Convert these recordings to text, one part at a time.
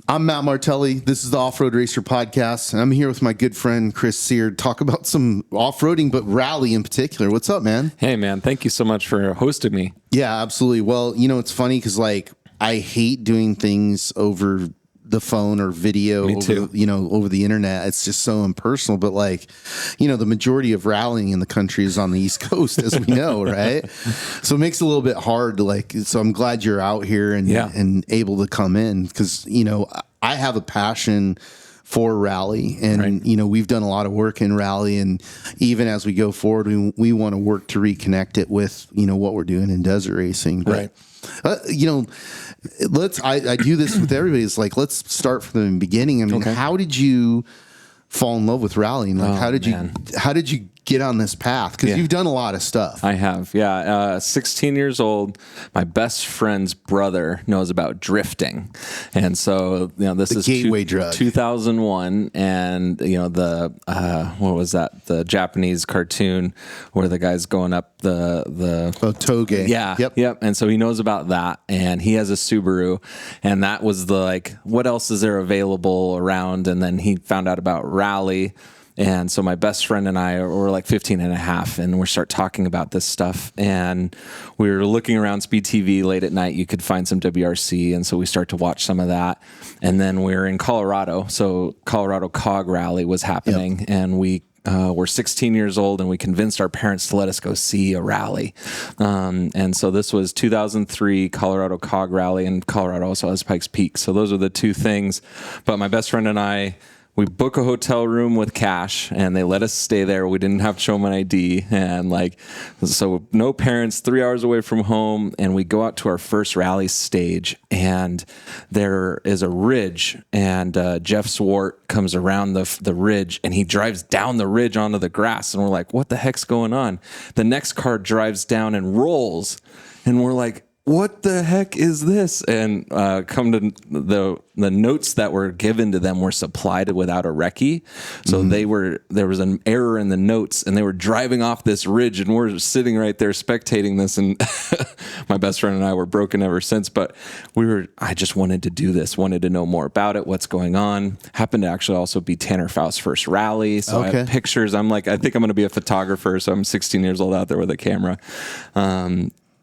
I'm Matt Martelli. This is the Off-Road Racer Podcast, and I'm here with my good friend Chris Cyr to talk about some off-roading, but rally in particular. What's up, man? Hey, man. Thank you so much for hosting me. Yeah, absolutely. Well, it's funny because, I hate doing things over the phone or video, over the internet. It's just so impersonal. But, the majority of rallying in the country is on the East Coast, as we know, right? So it makes it a little bit hard to, so I'm glad you're out here and able to come in because, I have a passion for rally and, we've done a lot of work in rally, and even as we go forward, we want to work to reconnect it with, what we're doing in desert racing. But, I do this with everybody. It's let's start from the beginning. I mean, How did you fall in love with rallying? How did you get on this path? Because you've done a lot of stuff. I have. 16 years old. My best friend's brother knows about drifting. And so, this is gateway drug. 2001. And, what was that? The Japanese cartoon where the guy's going up the Toge. Yeah. Yep. And so he knows about that, and he has a Subaru, and that was what else is there available around? And then he found out about rally. And so my best friend and I were 15 and a half, and we start talking about this stuff. And we were looking around Speed TV late at night. You could find some WRC. And so we start to watch some of that. And then we were in Colorado. So Colorado Cog Rally was happening. Yep. And we were 16 years old, and we convinced our parents to let us go see a rally. And so this was 2003 Colorado Cog Rally, and Colorado also has Pikes Peak. So those are the two things. But my best friend and I, we book a hotel room with cash, and they let us stay there. We didn't have to show them an ID. And so no parents, 3 hours away from home. And we go out to our first rally stage, and there is a ridge, and Jeff Swart comes around the ridge, and he drives down the ridge onto the grass. And we're like, what the heck's going on? The next car drives down and rolls. And we're like, what the heck is this? And come to the notes that were given to them were supplied without a recce. So there was an error in the notes, and they were driving off this ridge, and we're sitting right there spectating this. And my best friend and I were broken ever since, but I just wanted to do this, wanted to know more about it, what's going on. Happened to actually also be Tanner Faust's first rally. So I have pictures. I think I'm going to be a photographer. So I'm 16 years old out there with a camera.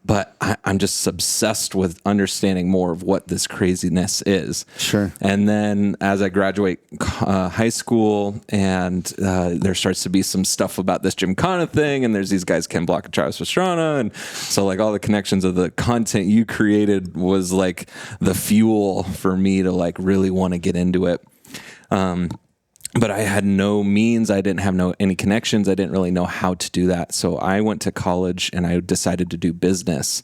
But I'm just obsessed with understanding more of what this craziness is. Sure. And then as I graduate high school, and there starts to be some stuff about this Gymkhana thing, and there's these guys, Ken Block and Travis Pastrana, and so all the connections of the content you created was the fuel for me to really want to get into it. But I had no means. I didn't have any connections. I didn't really know how to do that. So I went to college, and I decided to do business,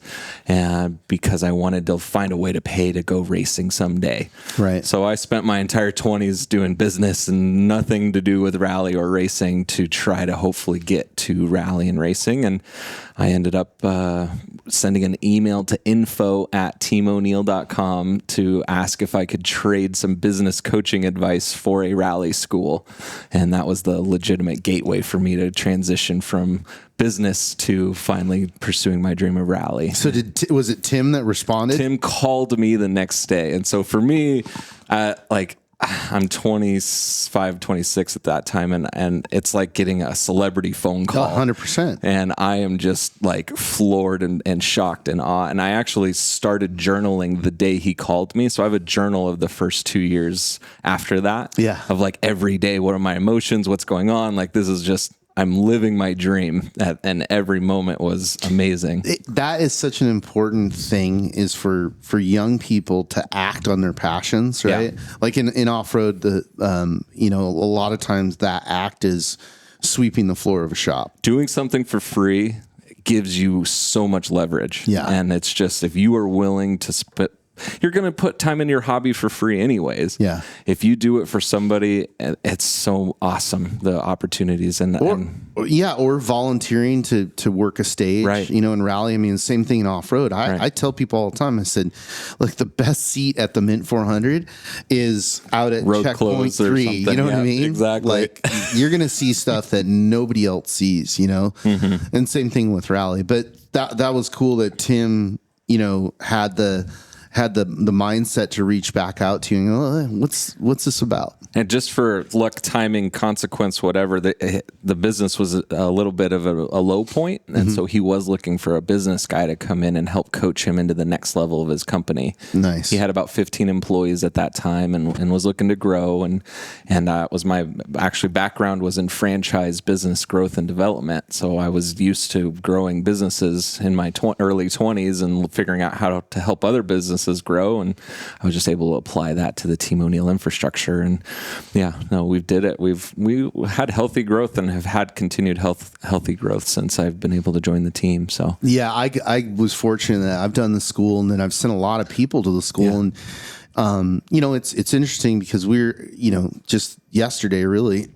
because I wanted to find a way to pay to go racing someday. Right. So I spent my entire 20s doing business and nothing to do with rally or racing to try to hopefully get to rally and racing. And I ended up sending an email to info@teamoneil.com to ask if I could trade some business coaching advice for a rally school. And that was the legitimate gateway for me to transition from business to finally pursuing my dream of rally. So was it Tim that responded? Tim called me the next day. And so for me, I'm 25, 26 at that time, and it's like getting a celebrity phone call. 100%. And I am just floored and shocked and awe. And I actually started journaling the day he called me. So I have a journal of the first 2 years after that. Yeah. Of every day, what are my emotions? What's going on? This is just, I'm living my dream, and every moment was amazing. That is such an important thing, is for young people to act on their passions, right? Yeah. In off-road, a lot of times that act is sweeping the floor of a shop. Doing something for free gives you so much leverage. Yeah. And it's just, if you are willing to you're going to put time in your hobby for free anyways. Yeah. If you do it for somebody, it's so awesome, the opportunities. Or volunteering to work a stage, right. In rally. I mean, same thing in off-road. I tell people all the time, I said, the best seat at the Mint 400 is out at Road checkpoint 3. You know what I mean? Exactly. You're going to see stuff that nobody else sees, And same thing with rally. But that was cool that Tim, had had the mindset to reach back out to you and go, what's this about? And just for luck, timing, consequence, whatever, the business was a little bit of a low point. And so he was looking for a business guy to come in and help coach him into the next level of his company. Nice. He had about 15 employees at that time and was looking to grow. And was my actually background was in franchise business growth and development. So I was used to growing businesses in my early 20s and figuring out how to help other businesses grow. And I was just able to apply that to the Team O'Neill infrastructure. And we did it. We had healthy growth and have had continued healthy growth since I've been able to join the team. So yeah, I was fortunate that I've done the school and then I've sent a lot of people to the school. And it's interesting because we're, just yesterday, really,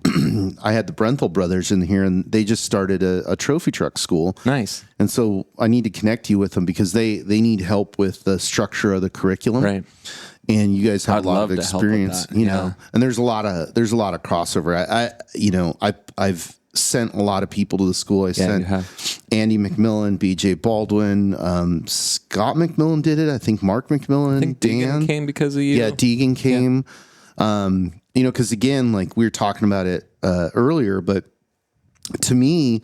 I had the Brenthal brothers in here and they just started a trophy truck school. Nice. And so I need to connect you with them because they need help with the structure of the curriculum. Right. And you guys have a lot of experience, know, and there's a lot of crossover. I've sent a lot of people to the school. I sent Andy McMillan, BJ Baldwin, Scott McMillan did it. I think Mark McMillan, I think Dan Deegan came because of you. Yeah, Deegan came. Yeah. Because again, like we were talking about it earlier, but to me,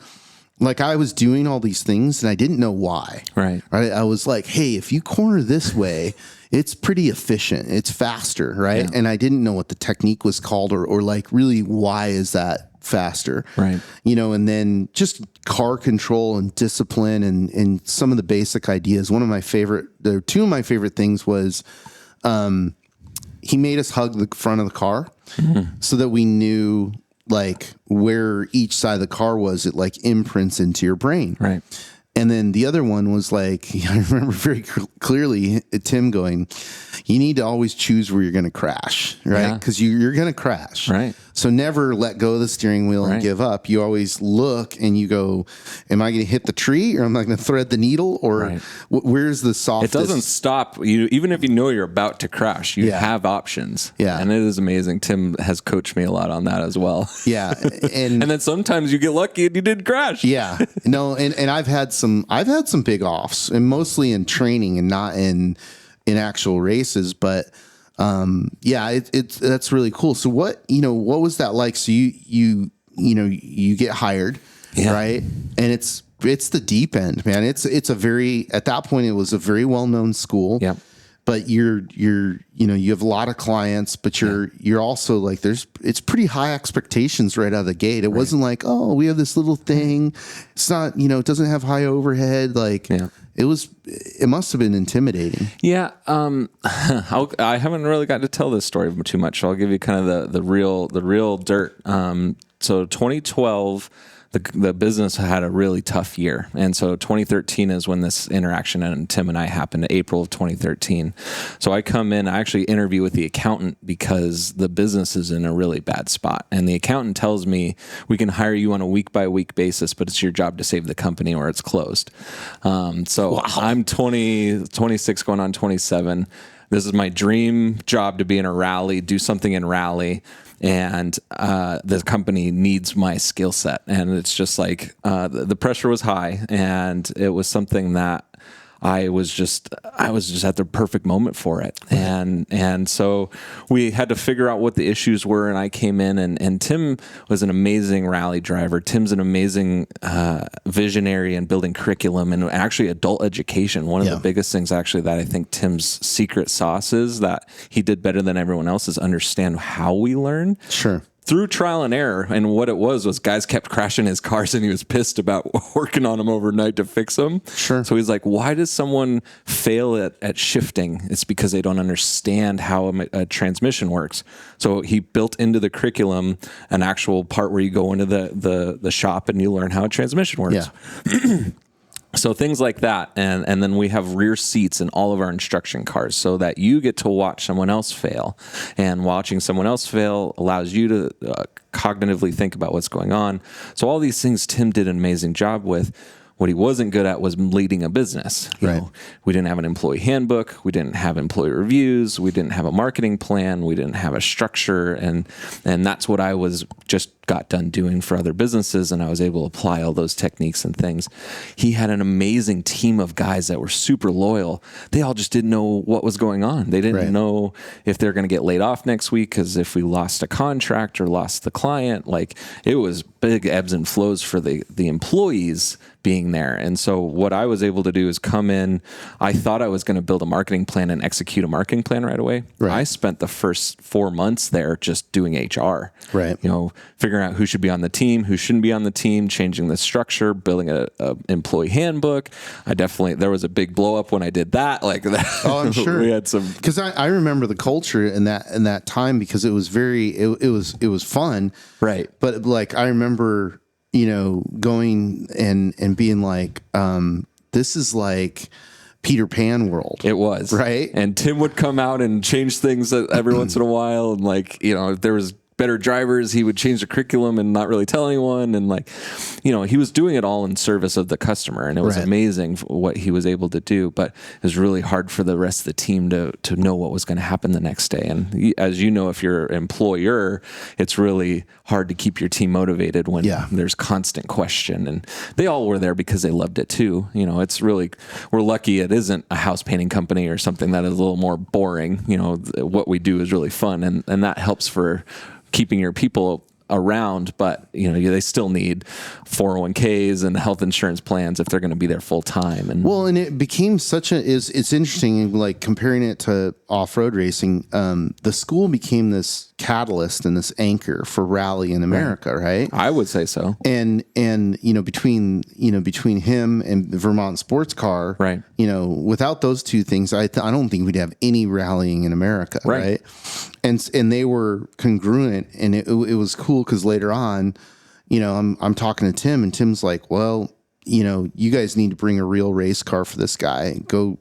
like I was doing all these things and I didn't know why. Right. I was like, hey, if you corner this way, it's pretty efficient. It's faster, right? Yeah. And I didn't know what the technique was called or like really why is that faster? Right. And then just car control and discipline and some of the basic ideas. Two of my favorite things was he made us hug the front of the car so that we knew like where each side of the car was. It like imprints into your brain. Right. And then the other one was like, I remember very clearly Tim going, you need to always choose where you're going to crash, right? Because you're going to crash. Right. So never let go of the steering wheel and give up. You always look and you go, am I going to hit the tree or am I going to thread the needle or where's the softest? It doesn't stop you. Even if you know you're about to crash, you have options. Yeah. And it is amazing. Tim has coached me a lot on that as well. Yeah. And then sometimes you get lucky and you didn't crash. Yeah. No. And I've had some big offs and mostly in training and not in actual races, but that's really cool. So what was that like? So you get hired, right? And it's the deep end, man. It's at that point it was a very well-known school. Yeah. But you have a lot of clients, but you're also like it's pretty high expectations right out of the gate. It wasn't like, oh, we have this little thing. It's not, it doesn't have high overhead. Like it must have been intimidating. Yeah. I haven't really got to tell this story too much. So I'll give you kind of the real dirt. So 2012, the business had a really tough year. And so 2013 is when this interaction and Tim and I happened, April of 2013. So I come in, I actually interview with the accountant because the business is in a really bad spot. And the accountant tells me, we can hire you on a week by week basis, but it's your job to save the company or it's closed. So I'm 26 going on 27. This is my dream job to be in a rally, do something in rally. And the company needs my skill set. And it's just like the pressure was high, and it was something that I was just at the perfect moment for it. And so we had to figure out what the issues were. And I came in and Tim was an amazing rally driver. Tim's an amazing visionary in building curriculum and actually adult education. One of the biggest things actually that I think Tim's secret sauce is that he did better than everyone else is understand how we learn. Sure. Through trial and error. And what it was guys kept crashing his cars and he was pissed about working on them overnight to fix them. Sure. So he's like, why does someone fail at shifting? It's because they don't understand how a transmission works. So he built into the curriculum an actual part where you go into the shop and you learn how a transmission works. Yeah. So things like that. And then we have rear seats in all of our instruction cars so that you get to watch someone else fail. And watching someone else fail allows you to cognitively think about what's going on. So all these things Tim did an amazing job with. What he wasn't good at was leading a business. You know, we didn't have an employee handbook. We didn't have employee reviews. We didn't have a marketing plan. We didn't have a structure. And that's what I was just got done doing for other businesses. And I was able to apply all those techniques and things. He had an amazing team of guys that were super loyal. They all just didn't know what was going on. They didn't know if they're going to get laid off next week, because if we lost a contract or lost the client, like, it was big ebbs and flows for the employees being there. And so what I was able to do is come in. I thought I was going to build a marketing plan and execute a marketing plan right away. I spent the first 4 months there just doing HR, you know, figuring out who should be on the team, who shouldn't be on the team, changing the structure, building a employee handbook. There was a big blow up when I did that. Like that. Oh, I'm sure. We had some, because I remember the culture in that time, because it was it was fun. Right. But like, I remember, you know, going and being like, this is like Peter Pan world. It was. Right. And Tim would come out and change things every once in a while. And like, you know, if there was better drivers, he would change the curriculum and not really tell anyone. And like, you know, he was doing it all in service of the customer, and it was amazing what he was able to do, but it was really hard for the rest of the team to know what was going to happen the next day. And as you know, if you're an employer, it's really hard to keep your team motivated when there's constant question. And they all were there because they loved it too. You know, it's really, we're lucky it isn't a house painting company or something that is a little more boring. You know, what we do is really fun, and that helps for keeping your people around, but you know, they still need 401ks and health insurance plans if they're going to be there full time. And and it became it's interesting, like comparing it to off-road racing. The school became this catalyst and this anchor for rally in America, right? I would say so. And you know, between him and Vermont Sports Car, you know, without those two things, I don't think we'd have any rallying in America, right? And they were congruent, and it was cool, because later on, you know, I'm talking to Tim, and Tim's like, well, you know, you guys need to bring a real race car for this guy. Go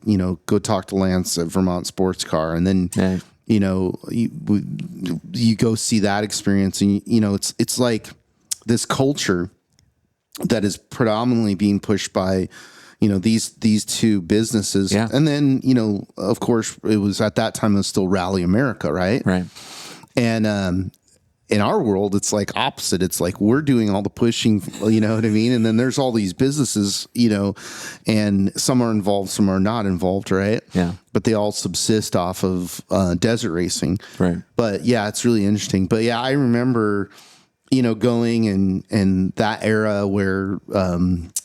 talk to Lance at Vermont Sports Car, and then you know, you go see that experience, and you know, it's like this culture that is predominantly being pushed by, you know, these two businesses. And then, you know, of course, it was at that time, it was still Rally America, right? And in our world, it's like opposite. It's like we're doing all the pushing, you know what I mean? And then there's all these businesses, you know, and some are involved, some are not involved, right? But they all subsist off of desert racing. But yeah, it's really interesting. But yeah, I remember, you know, going and that era where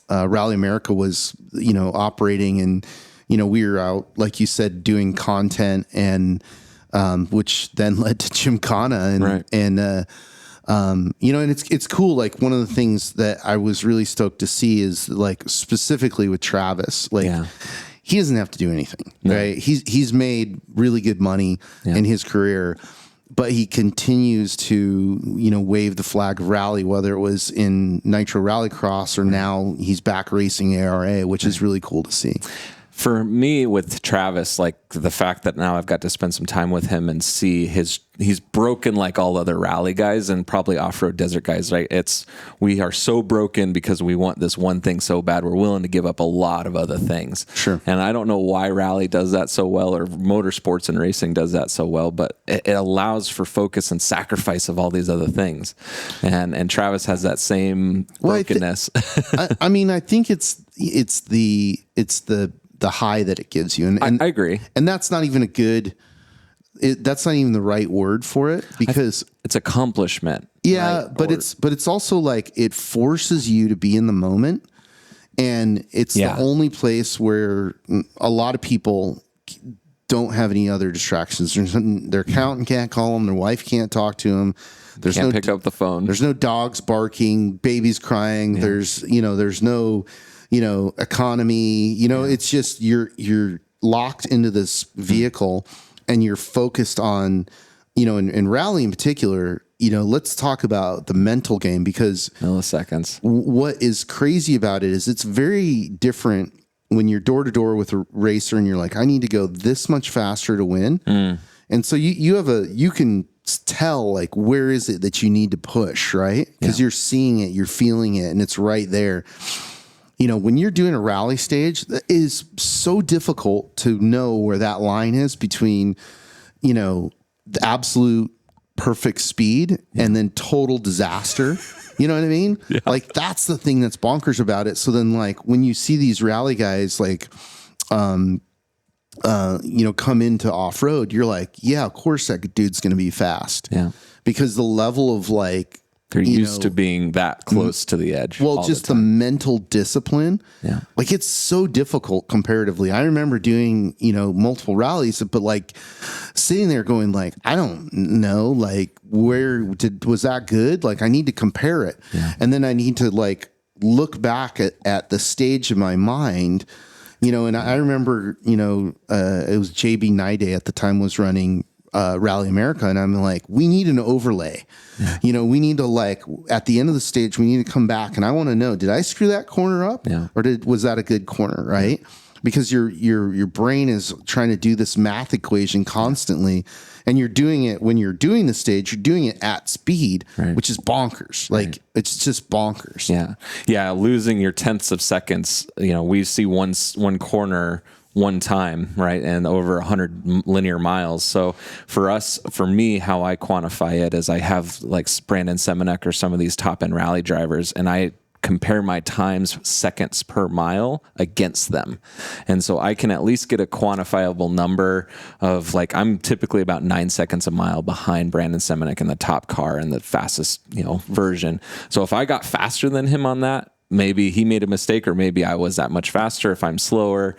Rally America was, you know, operating, and, you know, we were out, like you said, doing content, and which then led to Gymkhana, and you know, and it's cool. Like, one of the things that I was really stoked to see is, like, specifically with Travis, like, he doesn't have to do anything, right? He's made really good money in his career, but he continues to, you know, wave the flag of rally, whether it was in Nitro Rallycross or now he's back racing ARA, which is really cool to see. For me, with Travis, like, the fact that now I've got to spend some time with him and see he's broken like all other rally guys and probably off-road desert guys, right? We are so broken because we want this one thing so bad, we're willing to give up a lot of other things. And I don't know why rally does that so well, or motorsports and racing does that so well, but it allows for focus and sacrifice of all these other things. And Travis has that same brokenness. I mean, I think it's the high that it gives you. And I agree. And that's not even that's not even the right word for it, because it's accomplishment. Yeah. Right? But it's also like, it forces you to be in the moment. And it's the only place where a lot of people don't have any other distractions. Their accountant can't call them. Their wife can't talk to them. Can't pick up the phone. There's no dogs barking, babies crying. There's no, you know, economy, you know, it's just, you're locked into this vehicle, and you're focused on, you know, in rally in particular, you know, let's talk about the mental game, because milliseconds. What is crazy about it is it's very different when you're door to door with a racer and you're like, I need to go this much faster to win. And so you can tell, like, where is it that you need to push, right? Because you're seeing it, you're feeling it, and it's right there. when you're doing a rally stage, that is so difficult to know where that line is between, the absolute perfect speed and then total disaster. You know what I mean? Yeah. Like, that's the thing that's bonkers about it. So then, like, when you see these rally guys, like, come into off-road, you're like, yeah, of course that dude's going to be fast. Yeah. Because the level of, like, they're used to being that close to the edge. Well, just the mental discipline. Yeah. Like, it's so difficult comparatively. I remember doing, multiple rallies, but like sitting there going like, I don't know, like, was that good? Like, I need to compare it. Yeah. And then I need to like look back at the stage in my mind, and I remember, it was JB Nide at the time was running Rally America, and I'm like, we need an overlay. Yeah. We need to, like, at the end of the stage, we need to come back, and I want to know, did I screw that corner up? Yeah. Or was that a good corner, right? Because your brain is trying to do this math equation constantly, and you're doing it when you're doing the stage, you're doing it at speed, which is bonkers. Like, it's just bonkers. Yeah. Yeah. Losing your tenths of seconds, we see one corner one time, right? And over 100 linear miles. So for me, how I quantify it is I have like Brandon Semenek or some of these top end rally drivers, and I compare my times seconds per mile against them. And so I can at least get a quantifiable number of, like, I'm typically about 9 seconds a mile behind Brandon Semenek in the top car and the fastest, version. So if I got faster than him on that, maybe he made a mistake, or maybe I was that much faster. If I'm slower,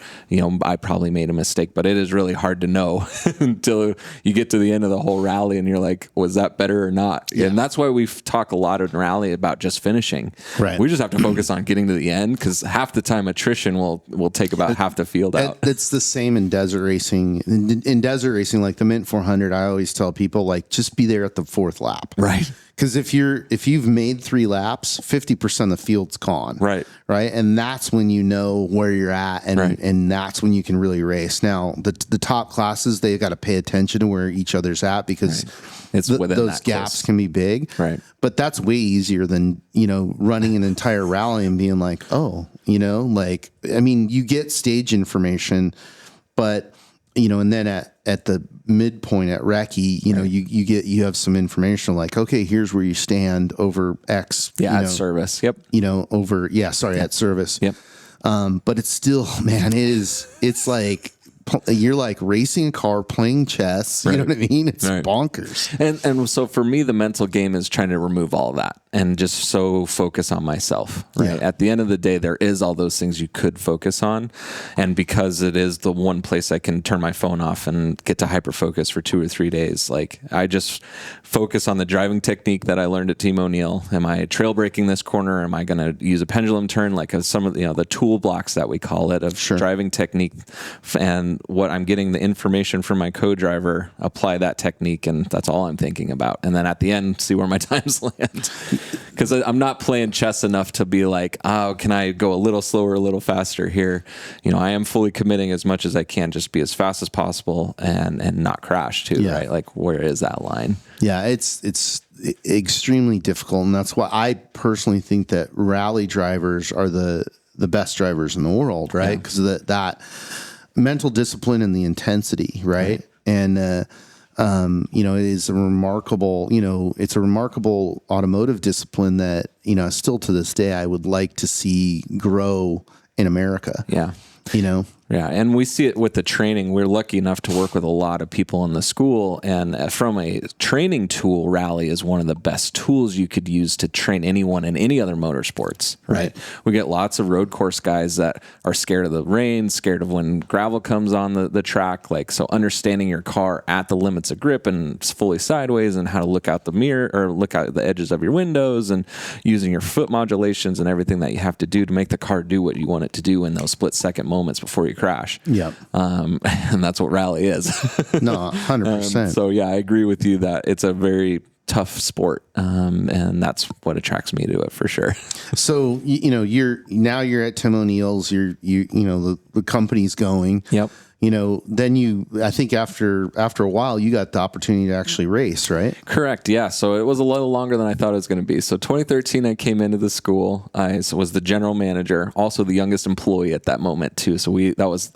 I probably made a mistake, but it is really hard to know until you get to the end of the whole rally and you're like, was that better or not? Yeah. And that's why we talk a lot in rally about just finishing. Right. We just have to focus on getting to the end, because half the time attrition will take about half the field out. It's the same in desert racing. In desert racing, like the Mint 400, I always tell people, like, just be there at the 4th lap. Right. Because if you've made 3 laps, 50% of the field's gone. Right. Right. And that's when you know where you're at, and that's when you can really race. Now, the top classes, they've got to pay attention to where each other's at, because it's those gaps can be big. Right. But that's way easier than, running an entire rally and being like, oh, like, I mean, you get stage information, but and then at the midpoint at recce, you have some information like, okay, here's where you stand over X. Yeah, at service. Yep. At service. Yep. But it's still, man, it's like, you're like racing a car, playing chess. You know what I mean? It's bonkers. And so for me, the mental game is trying to remove all of that and just so focus on myself. Right. Yeah. At the end of the day, there is all those things you could focus on. And because it is the one place I can turn my phone off and get to hyper focus for 2 or 3 days, like, I just focus on the driving technique that I learned at Team O'Neill. Am I trail braking this corner? Am I going to use a pendulum turn? Like some of the tool blocks that we call it of driving technique, and what I'm getting the information from my co-driver, apply that technique, and that's all I'm thinking about. And then at the end, see where my times land. Because I'm not playing chess enough to be like, oh, can I go a little slower, a little faster here? I am fully committing as much as I can, just be as fast as possible and not crash too, right? Like, where is that line? Yeah, it's extremely difficult, and that's why I personally think that rally drivers are the best drivers in the world, right? Because of that mental discipline and the intensity, right? And it is a remarkable, it's a remarkable automotive discipline that, still to this day I would like to see grow in America. Yeah. Yeah, and we see it with the training. We're lucky enough to work with a lot of people in the school, and from a training tool, rally is one of the best tools you could use to train anyone in any other motorsports, right? We get lots of road course guys that are scared of the rain, scared of when gravel comes on the track, so understanding your car at the limits of grip and fully sideways, and how to look out the mirror or look out the edges of your windows, and using your foot modulations and everything that you have to do to make the car do what you want it to do in those split-second moments before you crash. Yep. And that's what rally is. No, 100%. So yeah, I agree with you that it's a very tough sport. And that's what attracts me to it for sure. So, you're at Tim O'Neill's, the company's going. Yep. then I think after a while, you got the opportunity to actually race, right? Correct. Yeah. So it was a little longer than I thought it was going to be. So 2013, I came into the school. I was the general manager, also the youngest employee at that moment too. So that was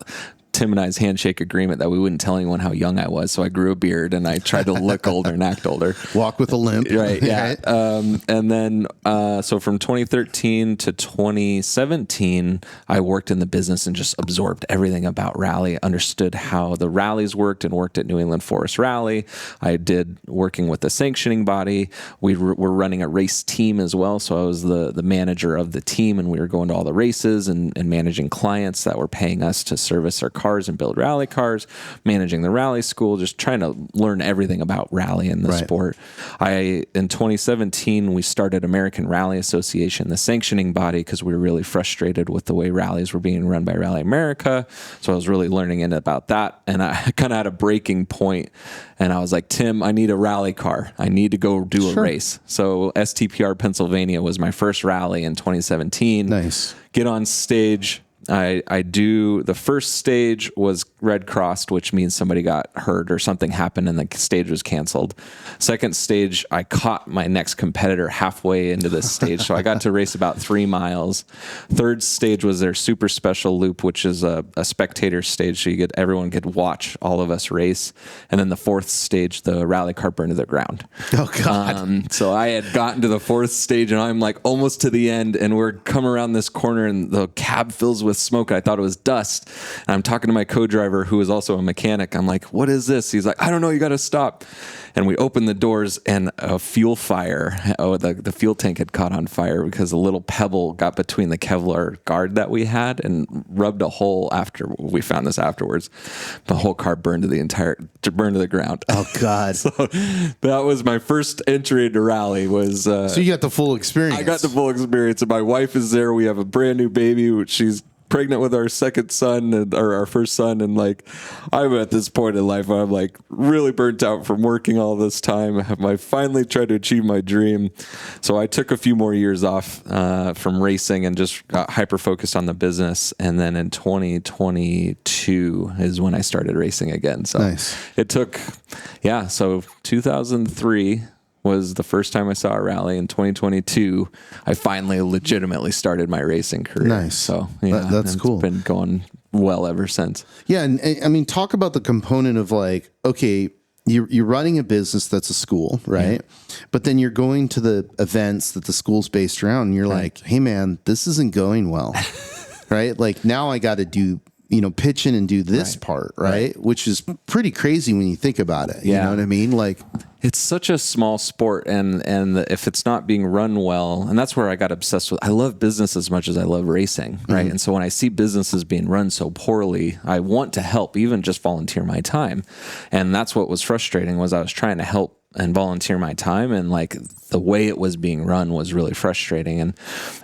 Tim and I's handshake agreement that we wouldn't tell anyone how young I was. So I grew a beard and I tried to look older and act older. Walk with a limp. Right. Yeah. And then, so from 2013 to 2017, I worked in the business and just absorbed everything about rally, understood how the rallies worked, and worked at New England Forest Rally. I did working with the sanctioning body. We were running a race team as well. So I was the manager of the team, and we were going to all the races and managing clients that were paying us to service our cars and build rally cars, managing the rally school, just trying to learn everything about rally and the sport. In 2017, we started American Rally Association, the sanctioning body, because we were really frustrated with the way rallies were being run by Rally America. So I was really learning about that. And I kind of had a breaking point, and I was like, Tim, I need a rally car. I need to go do a race. So STPR Pennsylvania was my first rally in 2017. Nice. Get on stage. I do, the first stage was red crossed, which means somebody got hurt or something happened and the stage was canceled. Second stage, I caught my next competitor halfway into this stage. So I got to race about 3 miles. Third stage was their super special loop, which is a spectator stage. So everyone could watch all of us race. And then the fourth stage, the rally car burned to the ground. Oh God. So I had gotten to the fourth stage and I'm like almost to the end, and we're coming around this corner and the cab fills with smoke. I thought it was dust. And I'm talking to my co-driver, who is also a mechanic. I'm like, what is this? He's like, I don't know. You got to stop. And we opened the doors, and a fuel fire. The fuel tank had caught on fire because a little pebble got between the Kevlar guard that we had and rubbed a hole. After we found this afterwards, the whole car burned to the ground. Oh God. So that was my first entry into rally. So you got the full experience. I got the full experience, and my wife is there. We have a brand new baby, which she's pregnant with our second son or our first son. And like, I'm at this point in life where I'm like really burnt out from working all this time. I finally tried to achieve my dream. So I took a few more years off from racing and just got hyper focused on the business. And then in 2022 is when I started racing again. So nice. It took, so 2003 was the first time I saw a rally. In 2022, I finally legitimately started my racing career. Nice. So that's cool. It's been going well ever since. Yeah. And I mean, talk about the component of like, okay, you're running a business that's a school, right? Yeah. But then you're going to the events that the school's based around, and you're like, hey man, this isn't going well. Right? Like now I got to do, pitch in and do this part, right? Which is pretty crazy when you think about it. You know what I mean? Like, it's such a small sport, and if it's not being run well, and that's where I got obsessed with. I love business as much as I love racing, right? Mm-hmm. And so when I see businesses being run so poorly, I want to help, even just volunteer my time. And that's what was frustrating, was I was trying to help and volunteer my time, and like the way it was being run was really frustrating.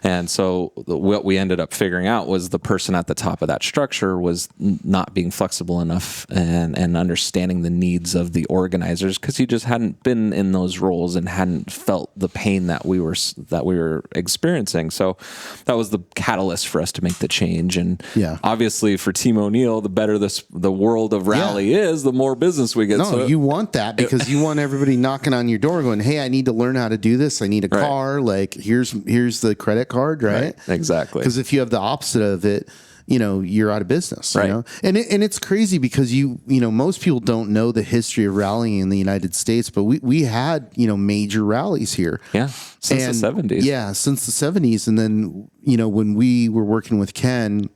And so what we ended up figuring out was the person at the top of that structure was not being flexible enough and understanding the needs of the organizers, because he just hadn't been in those roles and hadn't felt the pain that we were experiencing. So that was the catalyst for us to make the change. And obviously for Team O'Neill, the better the world of rally is, the more business we get. No, so you want that, because you want everybody knocking on your door going, hey, I need to learn how to do this. I need a car. Like here's the credit card, right? Exactly. Because if you have the opposite of it, you're out of business, and it's crazy because most people don't know the history of rallying in the United States, but we had, major rallies here. Yeah. Since the 70s. Yeah. Since the 70s. And then, when we were working with Ken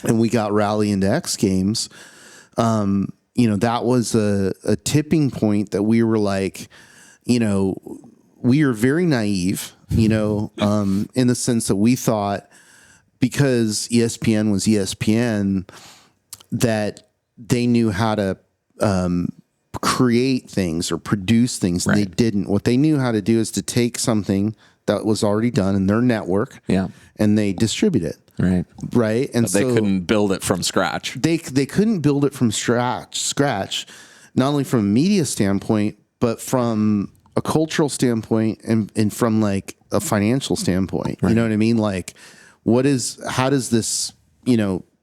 and we got Rally into X Games, that was a tipping point that we were like, we are very naive, in the sense that we thought because ESPN was ESPN that they knew how to create things or produce things. Right. They didn't. What they knew how to do is to take something that was already done in their network, and they distribute it. Right. And but they couldn't build it from scratch. They couldn't build it from scratch, not only from a media standpoint, but from a cultural standpoint and from like a financial standpoint. Right. You know what I mean? Like how does this,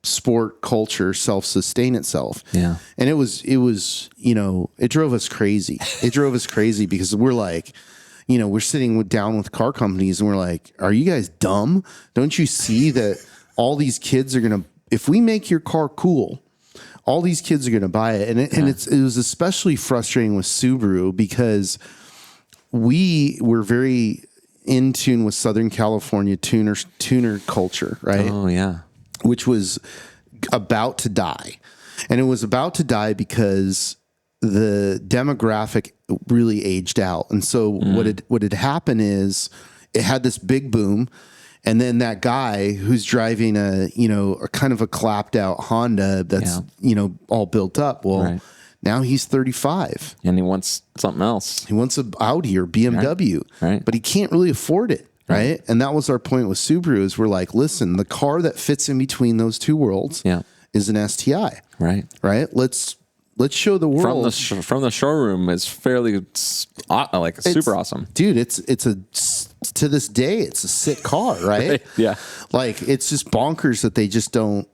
sport culture self-sustain itself. Yeah. And it was, it drove us crazy. It drove us crazy because we're like, we're sitting down with car companies and we're like, are you guys dumb? Don't you see that all these kids are going to, if we make your car cool, all these kids are going to buy it. And it was especially frustrating with Subaru because we were very in tune with Southern California tuner culture, right? Oh yeah. Which was about to die. And it was about to die because the demographic really aged out. And so what had happened is it had this big boom. And then that guy who's driving a kind of a clapped out Honda that's, all built up. Well, now he's 35 and he wants something else. He wants an Audi or BMW, right. But he can't really afford it. Right. And that was our point with Subaru is we're like, listen, the car that fits in between those two worlds is an STI. Right. Let's show the world from the showroom. It's fairly super awesome, dude. It's to this day, it's a sick car. Right. Yeah. Like it's just bonkers that they just don't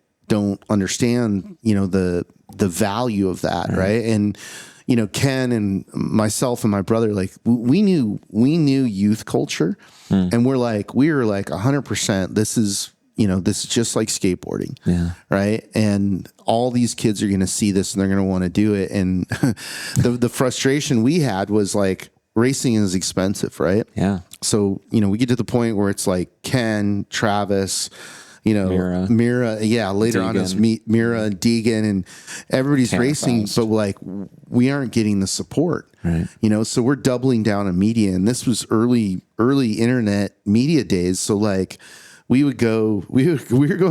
understand, the value of that. Right. And, Ken and myself and my brother, like we knew youth culture and we were like 100%. This is just like skateboarding. Yeah. Right. And all these kids are going to see this and they're going to want to do it. And the frustration we had was like racing is expensive. Right. Yeah. So, we get to the point where it's like Ken, Travis, Mira, later on is Mira and Deegan and everybody's racing, but like we aren't getting the support, right? So we're doubling down on media, and this was early internet media days. So like we were going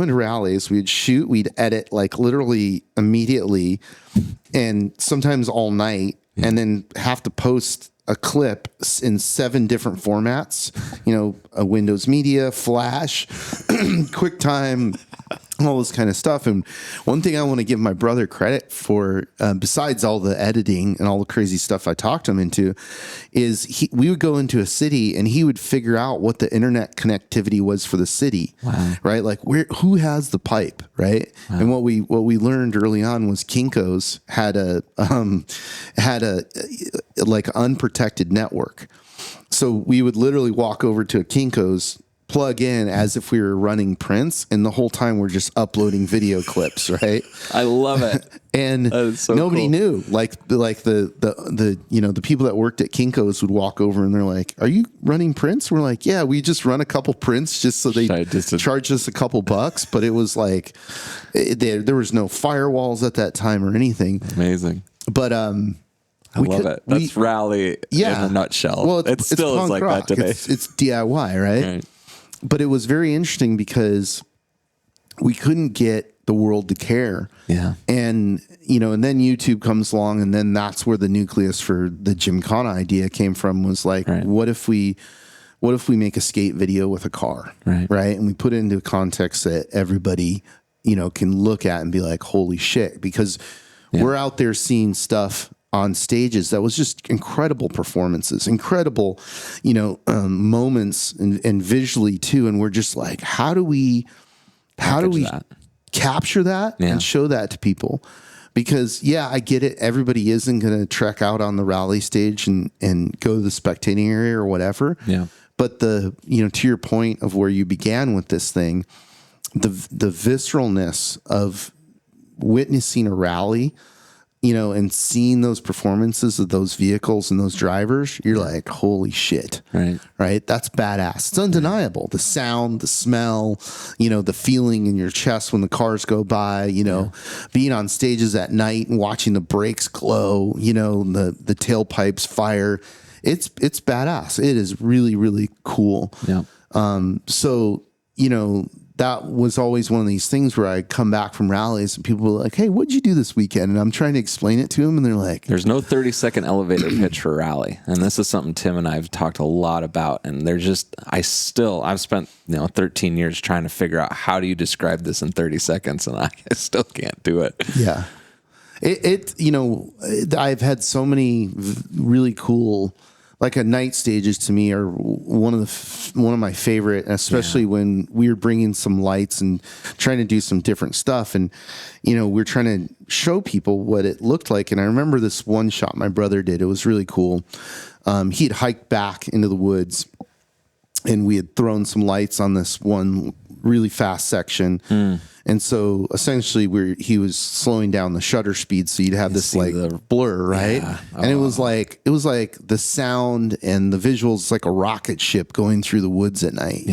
to rallies, we'd shoot, we'd edit like literally immediately and sometimes all night and then have to post a clip in 7 different formats, a Windows Media, Flash, QuickTime, all this kind of stuff. And one thing I want to give my brother credit for, besides all the editing and all the crazy stuff I talked him into, is we would go into a city and he would figure out what the internet connectivity was for the city. Wow. Right? Like who has the pipe, right? Wow. And what we learned early on was Kinko's had a like unprotected network. So we would literally walk over to a Kinko's, plug in as if we were running Prince, and the whole time we're just uploading video clips, right? I love it. And so nobody knew. Like the people that worked at Kinko's would walk over and they're like, "Are you running Prince?" We're like, "Yeah, we just run a couple Prince just so they charge us a couple bucks." But it was like there was no firewalls at that time or anything. Amazing. But I love it. That's rally in a nutshell. Well, it still is like rock. That today. It's DIY, right? But it was very interesting because we couldn't get the world to care. Yeah. And, and then YouTube comes along, and then that's where the nucleus for the Gymkhana idea came from, was like, what if we make a skate video with a car? Right. And we put it into a context that everybody, can look at and be like, holy shit, because we're out there seeing stuff on stages that was just incredible performances, incredible, moments and visually too. And we're just like, how do we capture that and show that to people? Because I get it. Everybody isn't going to trek out on the rally stage and go to the spectating area or whatever. Yeah. But to your point of where you began with this thing, the visceralness of witnessing a rally, and seeing those performances of those vehicles and those drivers, you're like, holy shit. Right. That's badass. It's undeniable. The sound, the smell, the feeling in your chest when the cars go by, being on stages at night and watching the brakes glow, the tailpipes fire. It's badass. It is really, really cool. Yeah. So, that was always one of these things where I come back from rallies and people were like, hey, what'd you do this weekend? And I'm trying to explain it to them. And they're like, there's no 30-second elevator pitch for rally. And this is something Tim and I have talked a lot about. And I've spent, 13 years trying to figure out how do you describe this in 30 seconds. And I still can't do it. Yeah. I've had so many really cool like a night stages to me are one of my favorite, especially when we were bringing some lights and trying to do some different stuff. And, we're trying to show people what it looked like. And I remember this one shot my brother did. It was really cool. He had hiked back into the woods and we had thrown some lights on this one really fast section. And so essentially he was slowing down the shutter speed. So you'd have this like blur, right? Yeah. Oh. And it was like the sound and the visuals, like a rocket ship going through the woods at night,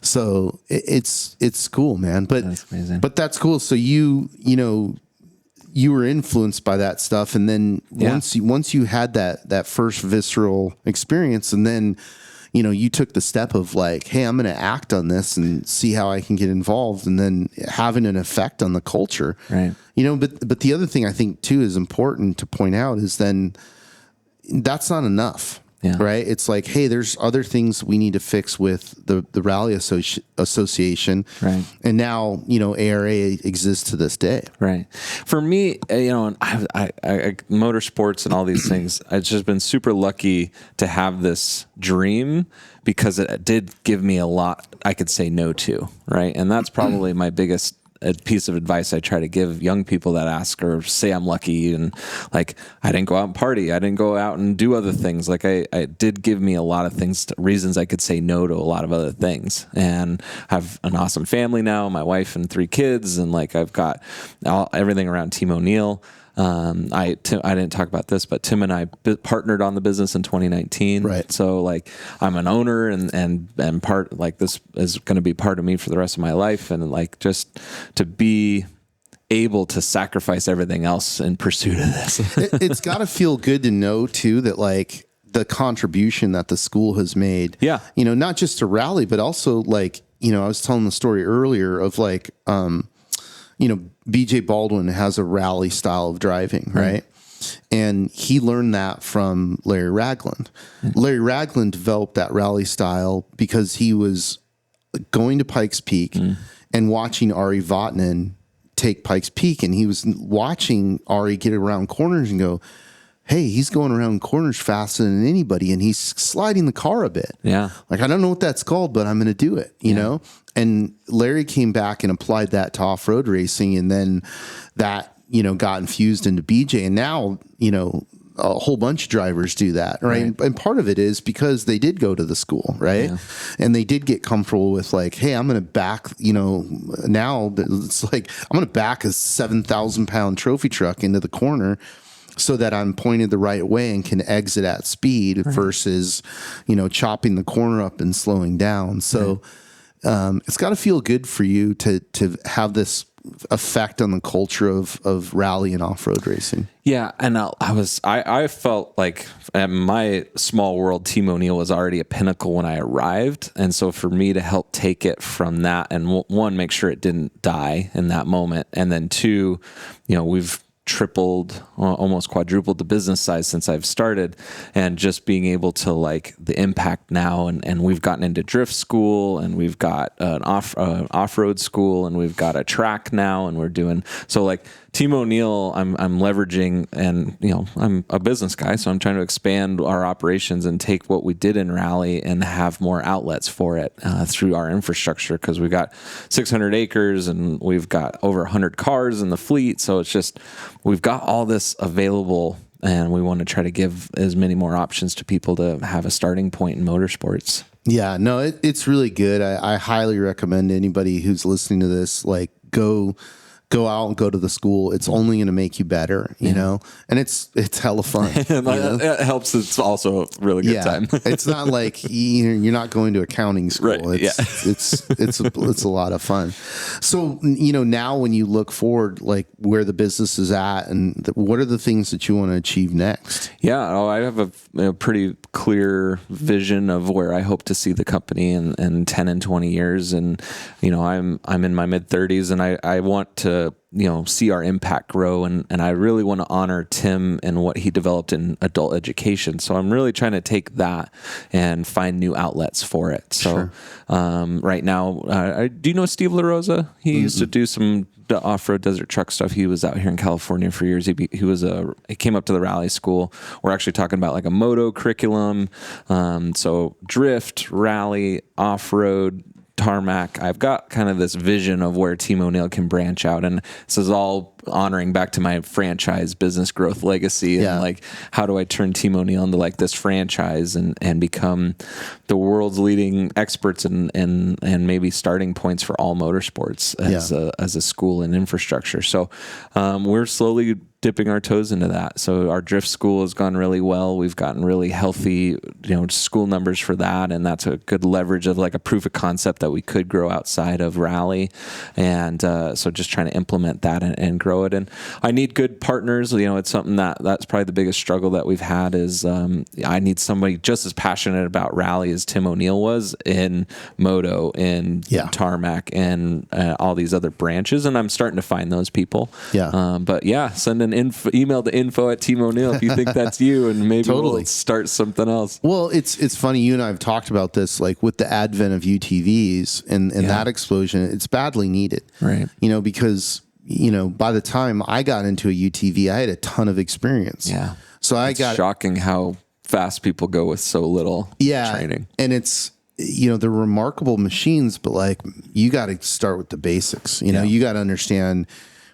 So it's cool, man. But that's amazing. But that's cool. So you were influenced by that stuff. And then once you had that first visceral experience, and then you took the step of like, hey, I'm going to act on this and see how I can get involved, and then having an effect on the culture. Right. But the other thing I think too is important to point out is then that's not enough. Yeah. Right. It's like, hey, there's other things we need to fix with the Rally Association. Right. And now, ARA exists to this day. Right. For me, I motorsports and all these things, I've just been super lucky to have this dream because it did give me a lot I could say no to. Right. And that's probably my biggest piece of advice I try to give young people that ask or say I'm lucky, and like I didn't go out and party, I didn't go out and do other things. Like I did give me a lot of things, reasons I could say no to a lot of other things. And I have an awesome family now, my wife and 3 kids, and like I've got everything around Team O'Neill. I didn't talk about this, but Tim and I partnered on the business in 2019. Right. So like I'm an owner and part, like this is going to be part of me for the rest of my life. And like, just to be able to sacrifice everything else in pursuit of this. It's got to feel good to know too, that like the contribution that the school has made, not just to Rally, but also like, I was telling the story earlier of like, BJ Baldwin has a rally style of driving, right? And he learned that from Larry Ragland. Larry Ragland developed that rally style because he was going to Pikes Peak and watching Ari Vatanen take Pikes Peak. And he was watching Ari get around corners and go, hey, he's going around corners faster than anybody, and he's sliding the car a bit. Yeah. Like, I don't know what that's called, but I'm going to do it, you know? And Larry came back and applied that to off-road racing, and then that, got infused into BJ. And now, a whole bunch of drivers do that, right? And part of it is because they did go to the school, right? Yeah. And they did get comfortable with like, hey, I'm going to back, now it's like, I'm going to back a 7,000 pound trophy truck into the corner so that I'm pointed the right way and can exit at speed versus, chopping the corner up and slowing down. So it's got to feel good for you to have this effect on the culture of rally and off-road racing. Yeah. And I felt like at my small world, Team O'Neill was already a pinnacle when I arrived. And so for me to help take it from that and one, make sure it didn't die in that moment. And then 2, we've tripled, almost quadrupled the business size since I've started, and just being able to like the impact now. And we've gotten into drift school, and we've got an off-road school, and we've got a track now, and we're doing, so like Team O'Neill, I'm leveraging, and I'm a business guy, so I'm trying to expand our operations and take what we did in rally and have more outlets for it through our infrastructure, because we've got 600 acres and we've got over 100 cars in the fleet. So it's just, we've got all this available, and we want to try to give as many more options to people to have a starting point in motorsports. Yeah, no, it's really good. I highly recommend anybody who's listening to this, like, go out and go to the school. It's only going to make you better, you know, and it's hella fun. It helps. It's also a really good time. It's not like you're not going to accounting school. Right. It's a lot of fun. So, now when you look forward, like where the business is at, and what are the things that you want to achieve next? Yeah, I have a pretty clear vision of where I hope to see the company in 10 and 20 years. And, I'm in my mid 30s, and I want to see our impact grow. And I really want to honor Tim and what he developed in adult education. So I'm really trying to take that and find new outlets for it. So right now, do you know Steve LaRosa? He used to do some off-road desert truck stuff. He was out here in California for years. He came up to the rally school. We're actually talking about like a moto curriculum. So drift, rally, off-road, tarmac. I've got kind of this vision of where Team O'Neill can branch out, and this is all honoring back to my franchise business growth legacy. And like, how do I turn Team O'Neill into like this franchise and become the world's leading experts and maybe starting points for all motorsports as a school and infrastructure. So we're slowly dipping our toes into that. So our drift school has gone really well. We've gotten really healthy, school numbers for that. And that's a good leverage of like a proof of concept that we could grow outside of rally. And so just trying to implement that and grow it. And I need good partners. It's something that's probably the biggest struggle that we've had is I need somebody just as passionate about rally as Tim O'Neill was in moto, in tarmac, and all these other branches. And I'm starting to find those people. But send an email to info@Team O'Neill if you think that's you, and maybe we'll start something else. Well, it's funny. You and I have talked about this, like with the advent of UTVs and that explosion. It's badly needed, right? Because by the time I got into a UTV, I had a ton of experience. So it's shocking how fast people go with so little training. And it's they're remarkable machines, but like you got to start with the basics. You got to understand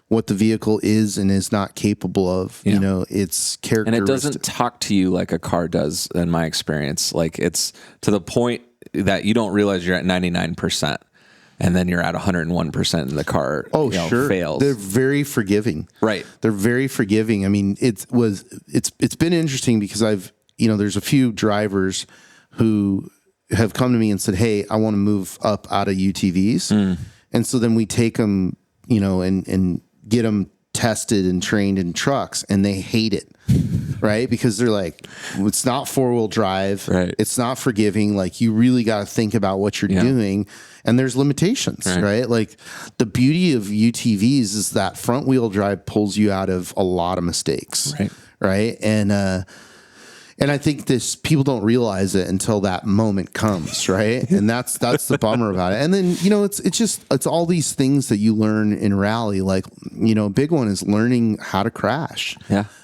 what the vehicle is and is not capable of, its characteristics. And it doesn't talk to you like a car does, in my experience. Like, it's to the point that you don't realize you're at 99%, and then you're at 101% and the car fails. They're very forgiving. Right. They're very forgiving. I mean, it's been interesting because there's a few drivers who have come to me and said, hey, I want to move up out of UTVs. And so then we take them, and get them tested and trained in trucks, and they hate it, right? Because they're like, it's not 4-wheel drive. Right. It's not forgiving. Like, you really got to think about what you're doing, and there's limitations, right? Like, the beauty of UTVs is that front wheel drive pulls you out of a lot of mistakes, right? And I think people don't realize it until that moment comes, right? And that's the bummer about it. And then, it's all these things that you learn in rally. Like, a big one is learning how to crash.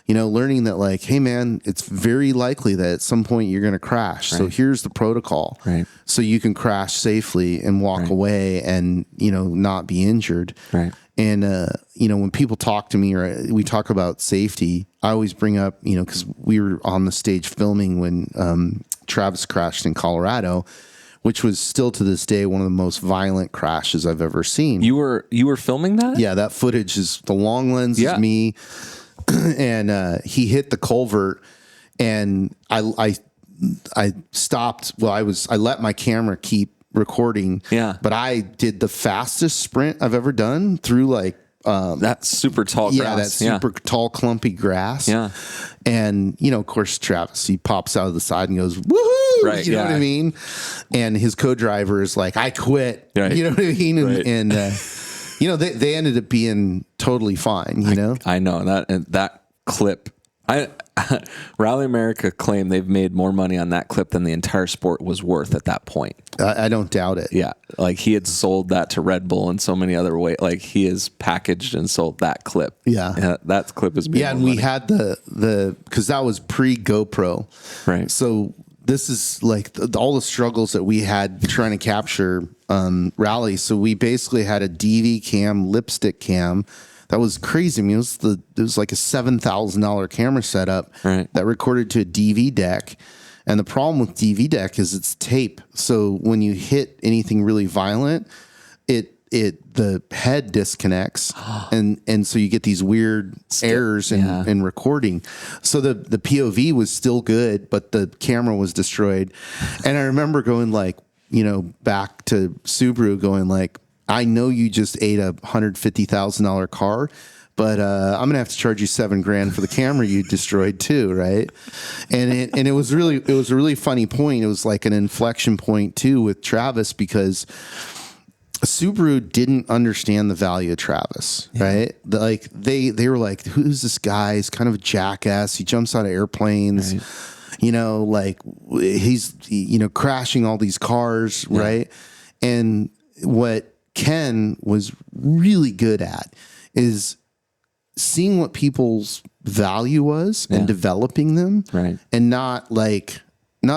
Learning that, like, hey man, it's very likely that at some point you're going to crash. So here's the protocol. So you can crash safely and walk away and, not be injured. And, when people talk to me or we talk about safety, I always bring up, because we were on the stage filming when Travis crashed in Colorado, which was still to this day one of the most violent crashes I've ever seen. You were filming that? Yeah, that footage is the long lens is me. And he hit the culvert, and I stopped. Well, I let my camera keep recording. But I did the fastest sprint I've ever done through like that super tall grass. That super tall, clumpy grass. And, of course, Travis, he pops out of the side and goes, woohoo! You know what I mean? And his co-driver is like, I quit. You know what I mean? And they ended up being totally fine, I know that clip. Rally America claimed they've made more money on that clip than the entire sport was worth at that point. I don't doubt it. Yeah. Like, he had sold that to Red Bull and so many other ways. Like, he has packaged and sold that clip. That clip is and we had because that was pre GoPro. Right. So this is like all the struggles that we had trying to capture rally. So we basically had a DV cam, lipstick cam. That was crazy. I mean, it was like a $7,000 camera setup that recorded to a DV deck. And the problem with DV deck is it's tape. So when you hit anything really violent, the head disconnects, and so you get these weird errors in recording. So the POV was still good, but the camera was destroyed. And I remember going like, back to Subaru, going like, I know you just ate a $150,000 car, but I'm gonna have to charge you $7,000 for the camera you destroyed too, right? And it was a really funny point. It was like an inflection point too with Travis, because Subaru didn't understand the value of Travis, right? They were like, who's this guy? He's kind of a jackass. He jumps out of airplanes, like he's, crashing all these cars, right? And what Ken was really good at is seeing what people's value was and developing them, and not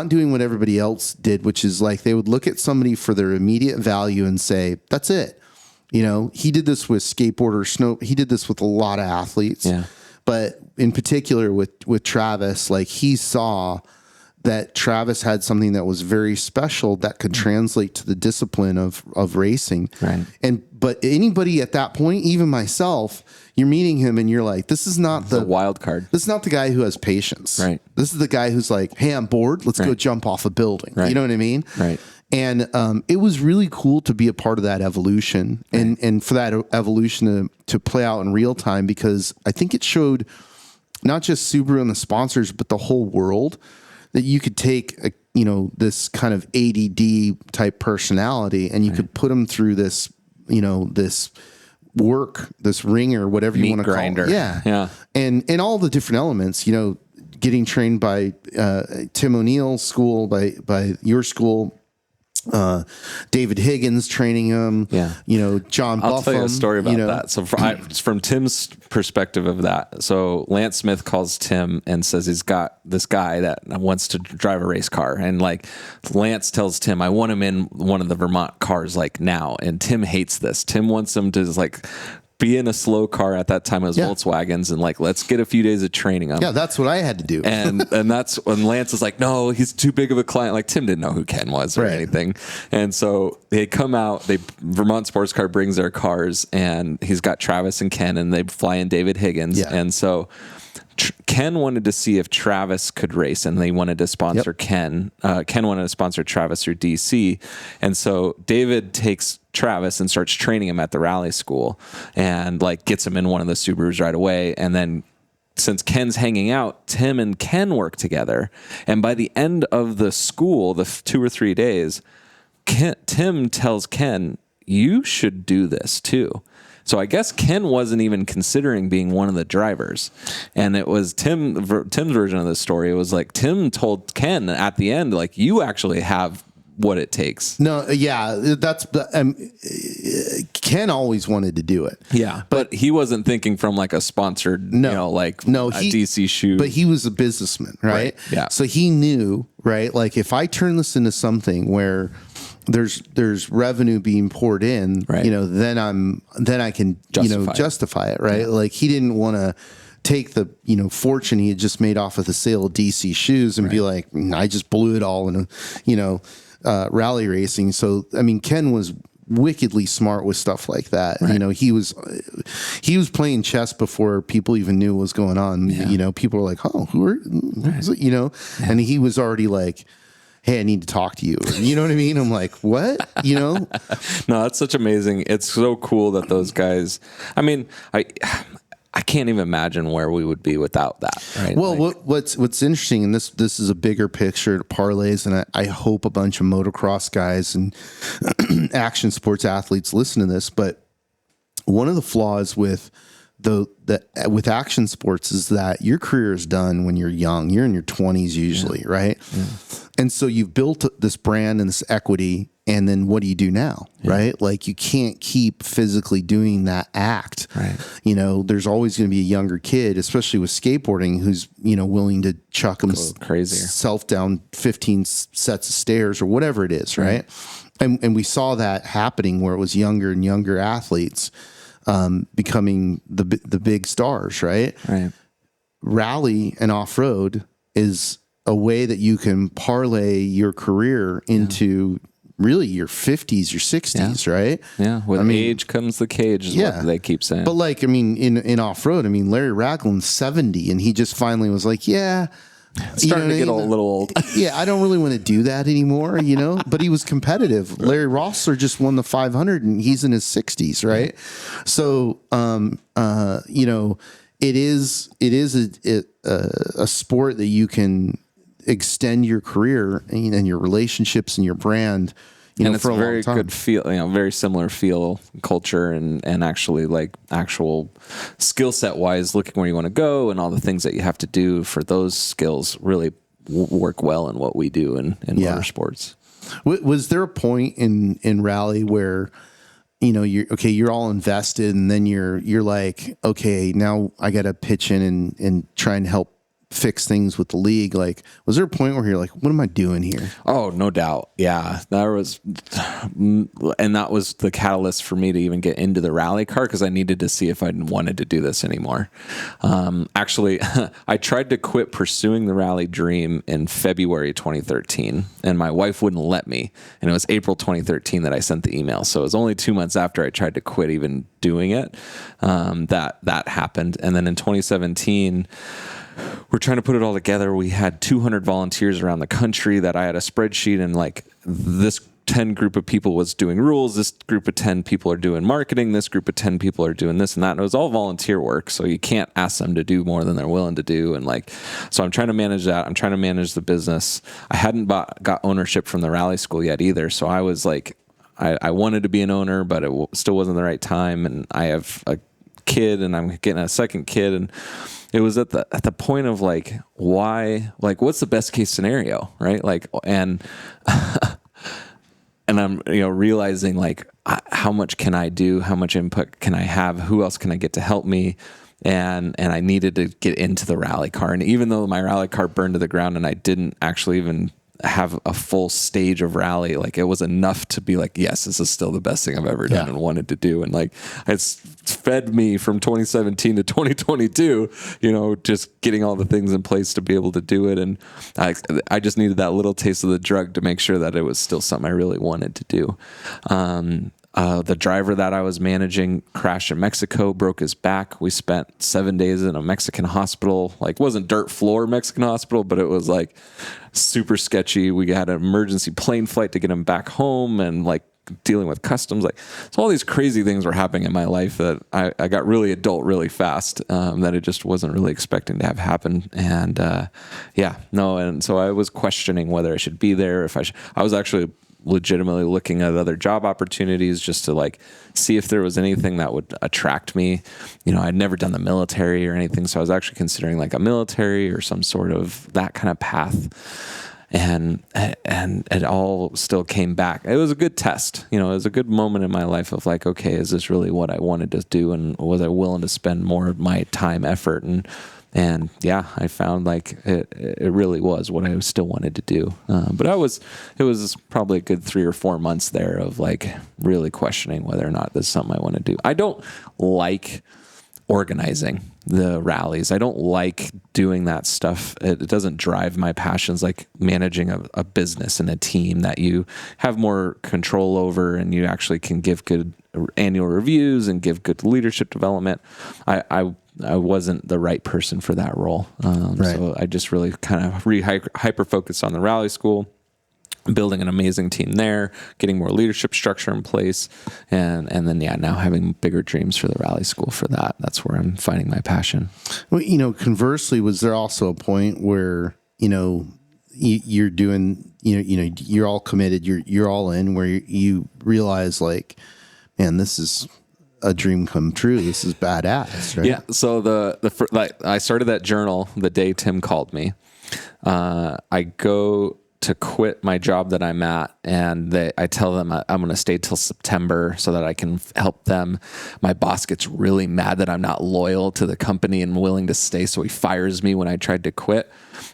doing what everybody else did, which is like they would look at somebody for their immediate value and say, that's it. He did this with skateboarders, he did this with a lot of athletes, but in particular with Travis, like he saw that Travis had something that was very special that could translate to the discipline of racing. Right. But anybody at that point, even myself, you're meeting him and you're like, this is not the wild card. This is not the guy who has patience. Right. This is the guy who's like, hey, I'm bored. Let's go jump off a building. Right. You know what I mean? Right. And it was really cool to be a part of that evolution and for that evolution to play out in real time, because I think it showed not just Subaru and the sponsors, but the whole world that you could take this kind of ADD type personality and you could put them through this, this work, this ringer, whatever you want to call it. Yeah. And all the different elements, getting trained by Tim O'Neill's school, by your school, David Higgins training him, John Buffum. I'll tell you a story about that. So from Tim's perspective of that, so Lance Smith calls Tim and says he's got this guy that wants to drive a race car, and like Lance tells Tim, I want him in one of the Vermont cars like now, and Tim hates this. Tim wants him to like be in a slow car. At that time it was Volkswagens, and like, let's get a few days of training him. Yeah, that's what I had to do. and that's when Lance is like, no, he's too big of a client. Like Tim didn't know who Ken was or anything. And so they come out, Vermont Sports Car brings their cars, and he's got Travis and Ken, and they fly in David Higgins. Yeah. And so Ken wanted to see if Travis could race, and they wanted to sponsor Ken. Ken wanted to sponsor Travis through DC. And so David takes Travis and starts training him at the rally school, and like gets him in one of the Subarus right away. And then since Ken's hanging out, Tim and Ken work together. And by the end of the school, the 2 or 3 days, Tim tells Ken, you should do this too. So I guess Ken wasn't even considering being one of the drivers. And it was Tim's version of the story. It was like Tim told Ken at the end, like, you actually have what it takes. No, yeah, that's Ken always wanted to do it. Yeah, but he wasn't thinking from like a sponsored, DC shoe. But he was a businessman, right? Yeah. So he knew, right? Like, if I turn this into something where there's revenue being poured in, then I can justify it, right? Yeah. Like, he didn't want to take the fortune he had just made off of the sale of DC shoes and be like, I just blew it all in rally racing. So I mean, Ken was wickedly smart with stuff like that. Right. He was playing chess before people even knew what was going on. Yeah. People were like, oh, who is it? And he was already like, hey, I need to talk to you. You know what I mean? I'm like, what? No, that's such amazing. It's so cool that those guys, I mean, I can't even imagine where we would be without that. Right? Well, what's interesting, and this is a bigger picture, it parlays, and I hope a bunch of motocross guys and action sports athletes listen to this. But one of the flaws with with action sports is that your career is done when you're young. You're in your 20s usually, right? Yeah. And so you've built this brand and this equity, and then what do you do now, right? Like, you can't keep physically doing that act. Right. There's always going to be a younger kid, especially with skateboarding, who's willing to chuck himself down 15 sets of stairs or whatever it is, right? And we saw that happening where it was younger and younger athletes becoming the big stars, right? Right. Rally and off-road is a way that you can parlay your career into really your 50s, your 60s, right? Yeah. With age comes the cage, is what they keep saying. But like, I mean, in off-road, I mean, Larry Ragland's 70 and he just finally was like, starting to get a little old. Yeah, I don't really want to do that anymore, but he was competitive. Right. Larry Rossler just won the 500 and he's in his 60s, right? So, it is a sport that you can extend your career and your relationships and your brand, and it's a very good feel, very similar feel, culture, and actually like actual skill set wise, looking where you want to go and all the things that you have to do for those skills really work well in what we do in motorsports. Was there a point in rally where, you're all invested, and then you're like, okay, now I got to pitch in and try and help fix things with the league? Like, was there a point where you're like, what am I doing here? Oh, no doubt. Yeah. That was the catalyst for me to even get into the rally car, because I needed to see if I wanted to do this anymore. Actually, I tried to quit pursuing the rally dream in February 2013, and my wife wouldn't let me. And it was April 2013 that I sent the email. So it was only 2 months after I tried to quit even doing it, that happened. And then in 2017, we're trying to put it all together. We had 200 volunteers around the country that I had a spreadsheet, and like this 10 group of people was doing rules. This group of 10 people are doing marketing. This group of 10 people are doing this and that. And it was all volunteer work. So you can't ask them to do more than they're willing to do. And like, so I'm trying to manage that. I'm trying to manage the business. I hadn't got ownership from the rally school yet either. So I was like, I wanted to be an owner, but it still wasn't the right time. And I have a kid, and I'm getting a second kid, and it was at the point of like, why, like, what's the best case scenario, right? Like, and and I'm realizing like, how much can I do? How much input can I have? Who else can I get to help me? And I needed to get into the rally car. And even though my rally car burned to the ground and I didn't actually even have a full stage of rally, like it was enough to be like, yes, this is still the best thing I've ever done and wanted to do. And like, it's fed me from 2017 to 2022, just getting all the things in place to be able to do it. And I just needed that little taste of the drug to make sure that it was still something I really wanted to do. The driver that I was managing crashed in Mexico, broke his back. We spent 7 days in a Mexican hospital. Like, it wasn't dirt floor Mexican hospital, but it was like super sketchy. We had an emergency plane flight to get him back home, and like dealing with customs. Like, so all these crazy things were happening in my life that I got really adult really fast, that I just wasn't really expecting to have happen. And and so I was questioning whether I should be there. I was actually legitimately looking at other job opportunities just to like see if there was anything that would attract me. I'd never done the military or anything, so I was actually considering like a military or some sort of that kind of path. And it all still came back. It was a good test. It was a good moment in my life of like, okay, is this really what I wanted to do? And was I willing to spend more of my time, effort, and yeah, I found like it really was what I still wanted to do. But it was probably a good 3 or 4 months there of like really questioning whether or not this is something I want to do. I don't like organizing the rallies. I don't like doing that stuff. It doesn't drive my passions, like managing a business and a team that you have more control over, and you actually can give good annual reviews and give good leadership development. I wasn't the right person for that role. Right. So I just really kind of hyper focused on the rally school, building an amazing team there, getting more leadership structure in place. And then, now having bigger dreams for the rally school for that. That's where I'm finding my passion. Well, conversely, was there also a point where, you're doing, you're all committed, you're all in, where you realize like, man, this is a dream come true. This is badass, right? Yeah. So I started that journal the day Tim called me. I go to quit my job that I'm at, and I tell them I'm going to stay till September so that I can help them. My boss gets really mad that I'm not loyal to the company and willing to stay, so he fires me when I tried to quit.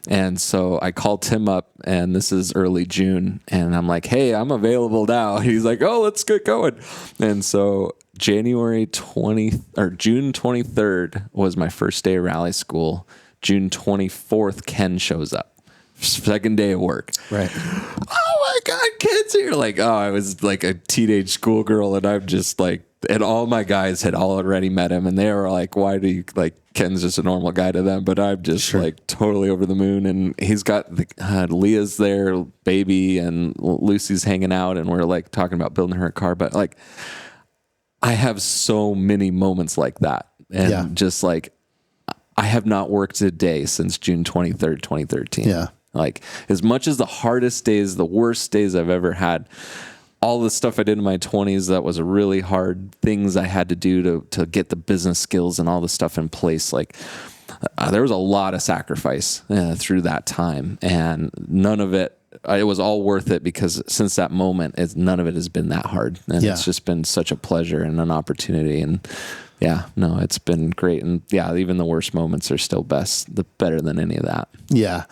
And so I called Tim up, and this is early June, and I'm like, hey, I'm available now. He's like, oh, let's get going. And so June 23rd was my first day of rally school. June 24th, Ken shows up. Second day of work. Right. Oh my God, Ken's here. Like, I was like a teenage schoolgirl, and I'm just like, and all my guys had already met him, and they were like, why do you, like, Ken's just a normal guy to them, but I'm just like totally over the moon. And he's got Leah's there, baby, and Lucy's hanging out, and we're like talking about building her a car. But like, I have so many moments like that. And just like, I have not worked a day since June 23rd, 2013. Yeah. Like, as much as the hardest days, the worst days I've ever had, all the stuff I did in my 20s that was really hard things I had to do to get the business skills and all the stuff in place. Like there was a lot of sacrifice through that time, and none of it was all worth it, because since that moment, none of it has been that hard, and it's just been such a pleasure and an opportunity. And it's been great. And even the worst moments are still better than any of that. Yeah.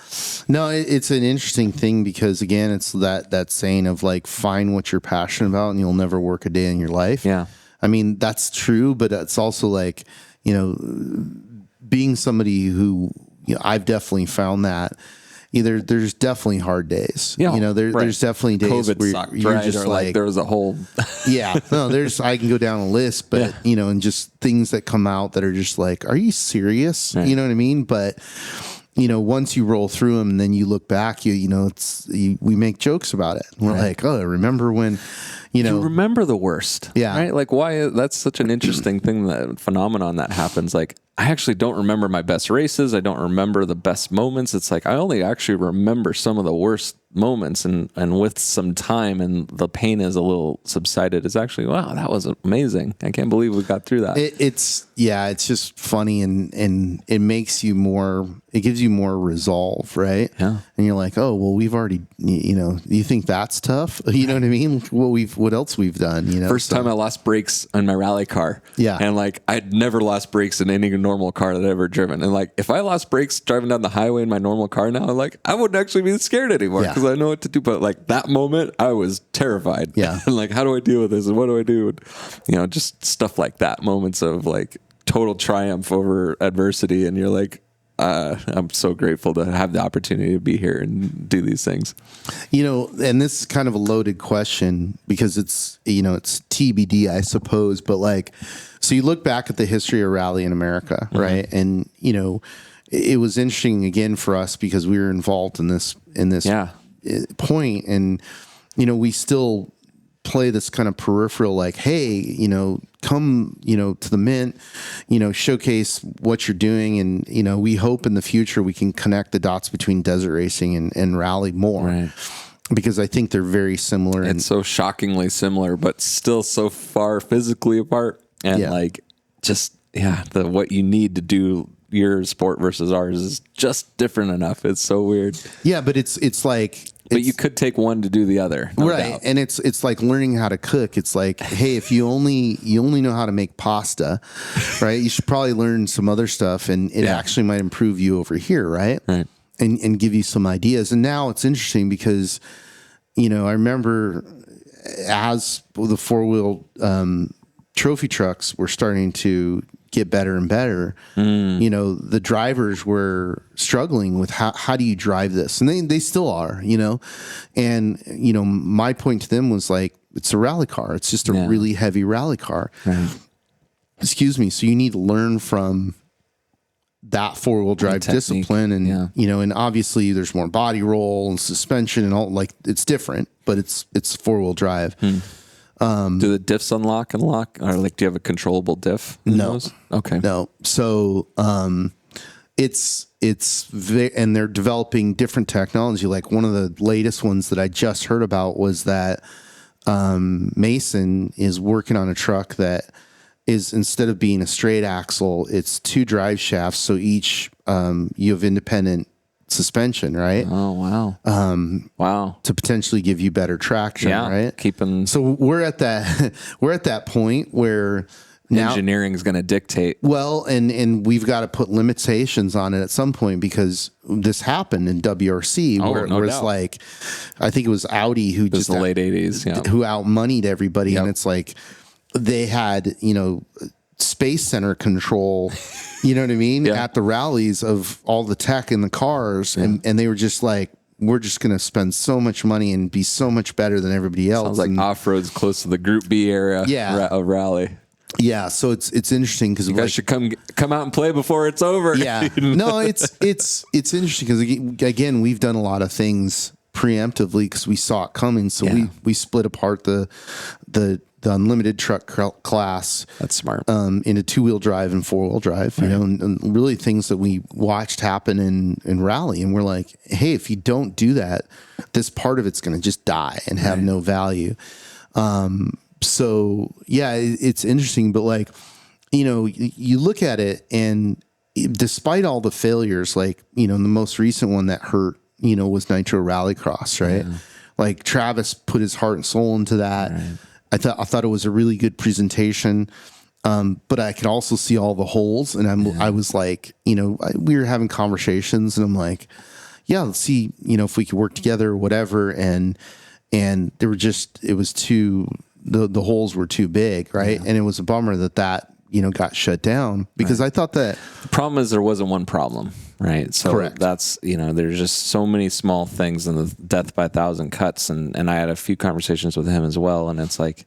No, it's an interesting thing, because again, it's that saying of like, find what you're passionate about and you'll never work a day in your life. Yeah. I mean, that's true, but it's also like, being somebody who, I've definitely found that there's definitely hard days. There's definitely days COVID where sucked, you're right? just or like there was a whole I can go down a list, but and just things that come out that are just like, are you serious? Right. You know what I mean? But once you roll through them and then you look back, we make jokes about it. We're like, oh, remember when, you remember the worst. Yeah. Right. Like why that's such an interesting phenomenon that happens. Like I actually don't remember my best races. I don't remember the best moments. It's like, I only actually remember some of the worst moments, and with some time and the pain is a little subsided, it's actually, wow, that was amazing. I can't believe we got through that. It's just funny, and it makes you it gives you more resolve, right? Yeah. And you're like, oh, well, we've already, you think that's tough? You know what I mean? What else we've done, First time I lost brakes on my rally car. Yeah. And like, I'd never lost brakes in any normal car that I've ever driven. And like, if I lost brakes driving down the highway in my normal car now, like, I wouldn't actually be scared anymore, because I know what to do. But like that moment, I was terrified. Yeah. And like, how do I deal with this? And what do I do? And, just stuff like that, moments of like total triumph over adversity. And you're like, I'm so grateful to have the opportunity to be here and do these things. And this is kind of a loaded question, because it's, it's TBD, I suppose. But like, so you look back at the history of rally in America, right? And, it was interesting again for us, because we were involved in this point. And, we still play this kind of peripheral, like, hey, come, to the Mint, showcase what you're doing. And, we hope in the future we can connect the dots between desert racing and rally more. Right. Because I think they're very similar. It's so shockingly similar, but still so far physically apart. And what you need to do your sport versus ours is just different enough. It's so weird. Yeah, but it's like, but you could take one to do the other, no doubt. And it's like learning how to cook. It's like, hey, if you only know how to make pasta, right? You should probably learn some other stuff, and it actually might improve you over here, right? Right. And give you some ideas. And now it's interesting because, I remember as the 4-wheel trophy trucks were starting to get better and better, the drivers were struggling with how do you drive this? And they still are, and, my point to them was like, it's a rally car. It's just a really heavy rally car. Right. Excuse me. So you need to learn from that 4-wheel drive discipline, and, and obviously there's more body roll and suspension and all, like, it's different, but it's 4-wheel drive. Do the diffs unlock and lock, or like, do you have a controllable diff? No. Those? Okay. No. So, and they're developing different technology. Like one of the latest ones that I just heard about was that, Mason is working on a truck that is, instead of being a straight axle, it's 2 drive shafts. So each, you have independent suspension, right? Oh, wow. Wow. To potentially give you better traction, right? So we're at that point where now engineering is going to dictate. Well, and we've got to put limitations on it at some point, because this happened in WRC where it's like, I think it was Audi who just the late 80s, who outmoneyed everybody. And it's like, they had, Space Center control, you know what I mean? At the rallies of all the tech in the cars. And they were just like, we're just going to spend so much money and be so much better than everybody else. Sounds like off-road's close to the Group B area of rally. Yeah. So it's interesting, because you guys should come out and play before it's over. Yeah. No, it's interesting, because again, we've done a lot of things preemptively because we saw it coming. So we split apart the unlimited truck class. That's smart. Into 2-wheel drive and 4-wheel drive, and really things that we watched happen in rally. And we're like, hey, if you don't do that, this part of it's going to just die and have no value. So yeah, it's interesting, but like, you look at it, and despite all the failures, like, the most recent one that hurt, was Nitro Rallycross, right? Yeah. Like Travis put his heart and soul into that. Right. I thought it was a really good presentation. But I could also see all the holes, and I was like, we were having conversations, and I'm like, yeah, let's see, if we could work together or whatever. And there were it was too, the holes were too big. Right. Yeah. And it was a bummer that got shut down, because I thought that the problem is there wasn't one problem. Right. So correct. That's, there's just so many small things in the death by 1,000 cuts. And I had a few conversations with him as well. And it's like,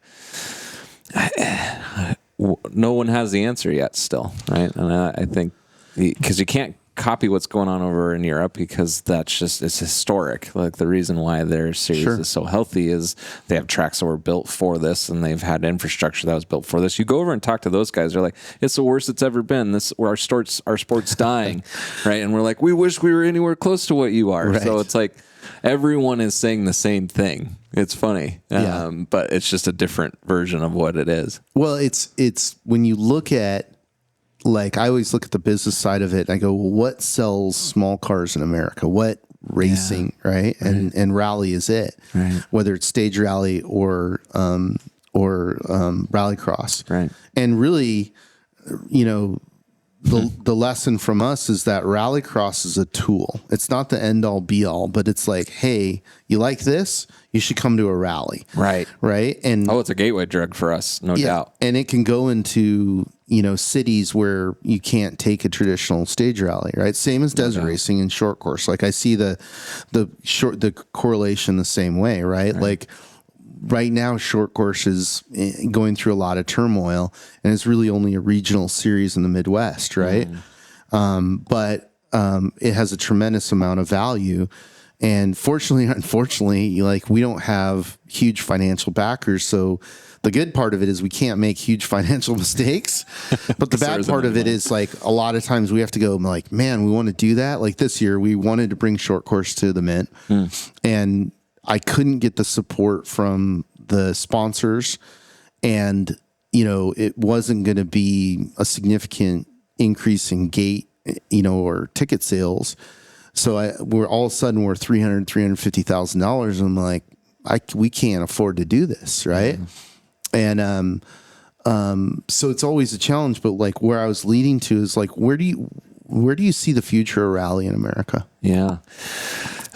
no one has the answer yet still. Right. And I think because you can't copy what's going on over in Europe, because it's historic. Like the reason why their series is so healthy is they have tracks that were built for this, and they've had infrastructure that was built for this. You go over and talk to those guys, they're like, it's the worst it's ever been. Our sport's dying. Right. And we're like, we wish we were anywhere close to what you are. Right. So it's like everyone is saying the same thing. It's funny. But it's just a different version of what it is. Well, it's when you look at, like, I always look at the business side of it, and I go, well, what sells small cars in America? What racing, right? And rally is it, right? Whether it's stage rally or rallycross, right? And really, the lesson from us is that rallycross is a tool. It's not the end all be all, but it's like, hey, you like this? You should come to a rally, right? Right? And it's a gateway drug for us, no doubt. And it can go into cities where you can't take a traditional stage rally, right? Same as desert racing and short course. Like I see the correlation the same way, right? Like right now, short course is going through a lot of turmoil, and it's really only a regional series in the Midwest, right? But it has a tremendous amount of value. And fortunately, unfortunately, like we don't have huge financial backers. So the good part of it is we can't make huge financial mistakes. But the bad part of it is, like, a lot of times we have to go, like, man, we want to do that. Like this year, we wanted to bring short course to the Mint, and I couldn't get the support from the sponsors, and it wasn't going to be a significant increase in gate, or ticket sales. So we're all of a sudden we're $350,000. I'm like, we can't afford to do this, right? And so it's always a challenge. But like where I was leading to is like, where do you see the future of rally in America? Yeah.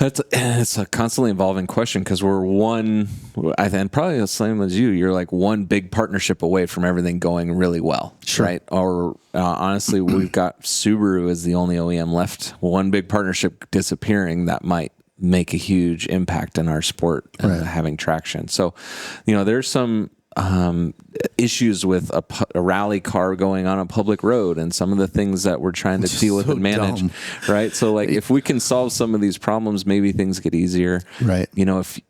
It's a constantly evolving question, because we're and probably the same as you, you're like one big partnership away from everything going really well, right? Or honestly, we've got Subaru as the only OEM left. One big partnership disappearing that might make a huge impact in our sport having traction. So, there's some issues with a rally car going on a public road, and some of the things that we're trying to deal with and manage, right? So like if we can solve some of these problems, maybe things get easier, right? If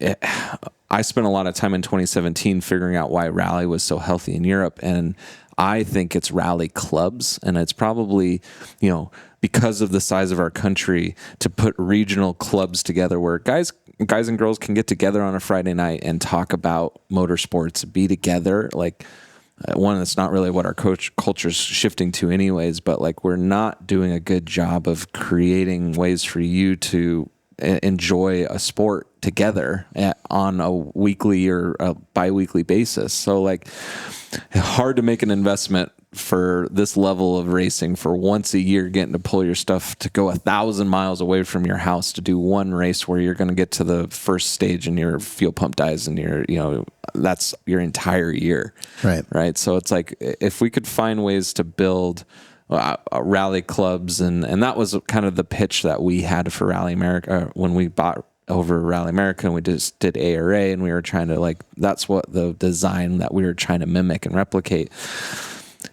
I spent a lot of time in 2017 figuring out why rally was so healthy in Europe, and I think it's rally clubs, and it's probably, because of the size of our country, to put regional clubs together where guys and girls can get together on a Friday night and talk about motorsports, be together. Like one, that's not really what our culture's shifting to anyways, but like we're not doing a good job of creating ways for you to enjoy a sport together on a weekly or a bi-weekly basis. So like hard to make an investment for this level of racing for once a year, getting to pull your stuff to go 1,000 miles away from your house to do one race where you're going to get to the first stage and your fuel pump dies and that's your entire year. Right. So it's like, if we could find ways to build rally clubs, and that was kind of the pitch that we had for Rally America when we bought over Rally America, and we just did ARA, and we were trying to that's what the design that we were trying to mimic and replicate.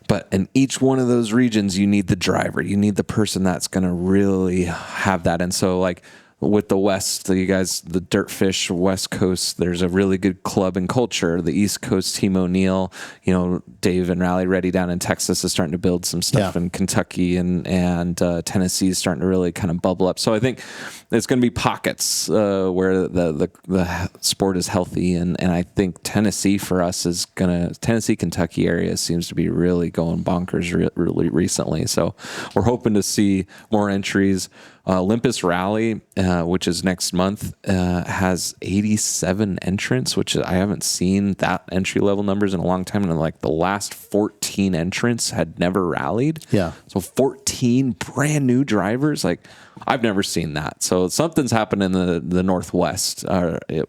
But in each one of those regions, you need the driver. You need the person that's going to really have that. And so, like, with the West, you guys, the Dirtfish West Coast, there's a really good club and culture. The East Coast, Team O'Neill, Dave and Rally Ready down in Texas is starting to build some stuff in Kentucky, and Tennessee is starting to really kind of bubble up. So I think it's going to be pockets where the sport is healthy, and I think Tennessee for us is Tennessee, Kentucky area seems to be really going bonkers really recently. So we're hoping to see more entries. Olympus Rally, which is next month, has 87 entrants, which I haven't seen that entry level numbers in a long time. And like the last 14 entrants had never rallied. Yeah. So 14 brand new drivers. Like I've never seen that. So something's happening in the Northwest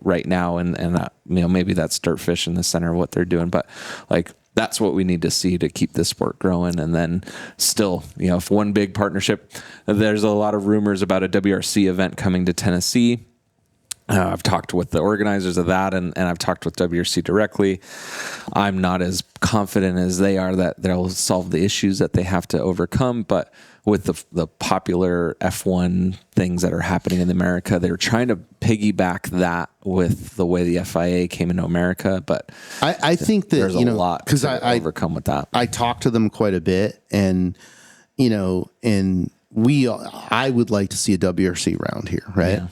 right now. And maybe that's Dirtfish in the center of what they're doing. But like, that's what we need to see to keep this sport growing. And then still, if one big partnership, there's a lot of rumors about a WRC event coming to Tennessee. I've talked with the organizers of that, and I've talked with WRC directly. I'm not as confident as they are that they'll solve the issues that they have to overcome, but with the popular F1 things that are happening in America, they're trying to piggyback that with the way the FIA came into America. But I think that there's a lot to overcome with that. I talked to them quite a bit, and I would like to see a WRC round here, right? Yeah.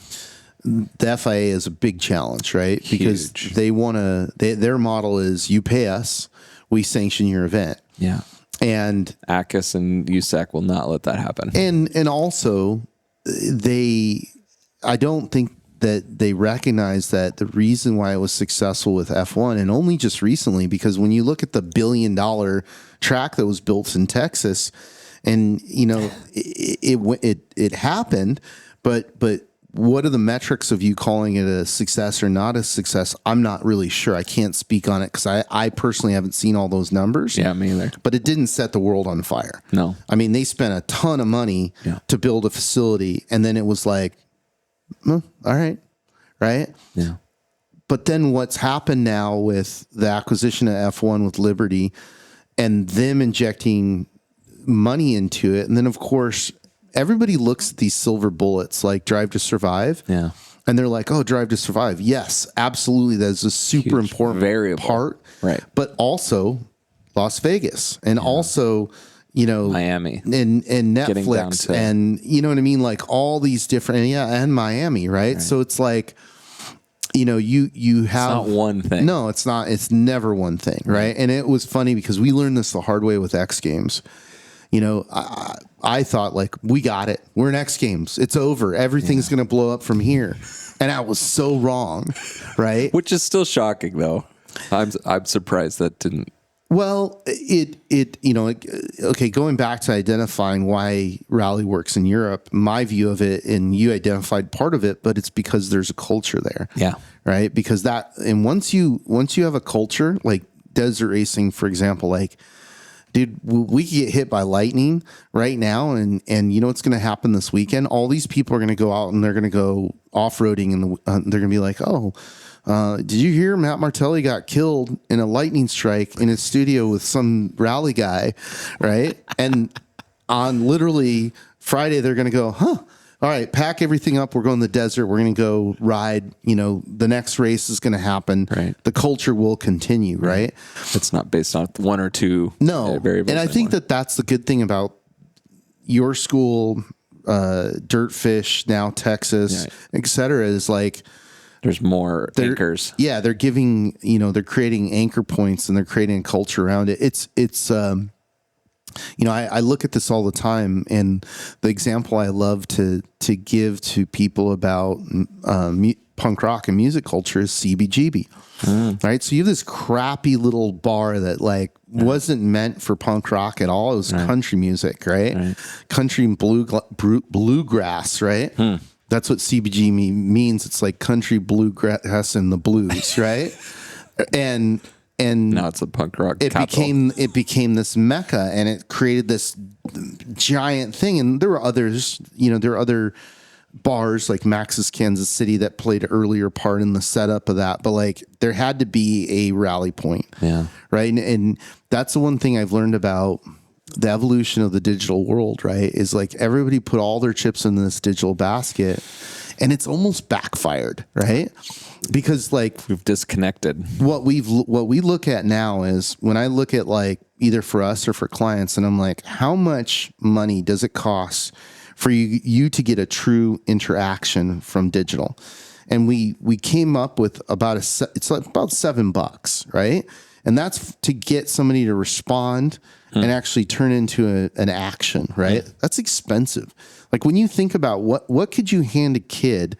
The FIA is a big challenge, right? Because they want to. Their model is you pay us, we sanction your event. Yeah. And ACUS and USAC will not let that happen. And also, I don't think that they recognize that the reason why it was successful with F1, and only just recently, because when you look at the $1 billion track that was built in Texas, and it happened, but what are the metrics of you calling it a success or not a success? I'm not really sure. I can't speak on it because I personally haven't seen all those numbers. Yeah, me either. But it didn't set the world on fire. No. I mean, they spent a ton of money to build a facility, and then it was like, all right. Yeah. But then what's happened now with the acquisition of F1 with Liberty and them injecting money into it, and then, of course, everybody looks at these silver bullets like Drive to Survive. Yeah. And they're like, oh, Drive to Survive. Yes, absolutely. That's a super important variable part. Right. But also Las Vegas and also, Miami and Netflix and you know what I mean? Like all these different, and Miami. Right. So it's like, you have. It's not one thing. No, it's not. It's never one thing. Right. And it was funny because we learned this the hard way with X Games. I thought like, we got it. We're in X Games. It's over. Everything's going to blow up from here. And I was so wrong. Right. Which is still shocking though. I'm surprised that didn't. Well, okay, going back to identifying why rally works in Europe, my view of it, and you identified part of it, but it's because there's a culture there. Yeah. Right. Because once you have a culture like desert racing, for example, like, dude, we could get hit by lightning right now, and you know what's going to happen this weekend? All these people are going to go out and they're going to go off-roading, and they're going to be like, oh, did you hear Matt Martelli got killed in a lightning strike in his studio with some rally guy, right? And on literally Friday, they're going to go, huh? All right, pack everything up. We're going to the desert. We're going to go ride. The next race is going to happen. Right. The culture will continue, right? It's not based on one or two variables. And I think that's the good thing about your school, Dirtfish, now Texas, et cetera, is like there's more anchors. Yeah, they're giving, they're creating anchor points and they're creating a culture around it. It's I look at this all the time, and the example I love to give to people about punk rock and music culture is CBGB. Right? So you have this crappy little bar that wasn't meant for punk rock at all. It was country music, right? Country and bluegrass, right? That's what CBG means. It's like country, bluegrass, and the blues, right? And now it's a punk rock. It became this mecca, and it created this giant thing. And there were others, there were other bars like Max's Kansas City that played an earlier part in the setup of that. But there had to be a rally point, right? And that's the one thing I've learned about the evolution of the digital world, right? Is everybody put all their chips in this digital basket, and it's almost backfired, right? Because like we've disconnected. What we look at now is when I look at like either for us or for clients, and I'm like, how much money does it cost for you to get a true interaction from digital? And we came up with about it's like about $7, right? And that's to get somebody to respond and actually turn into an action, right? That's expensive. Like when you think about what could you hand a kid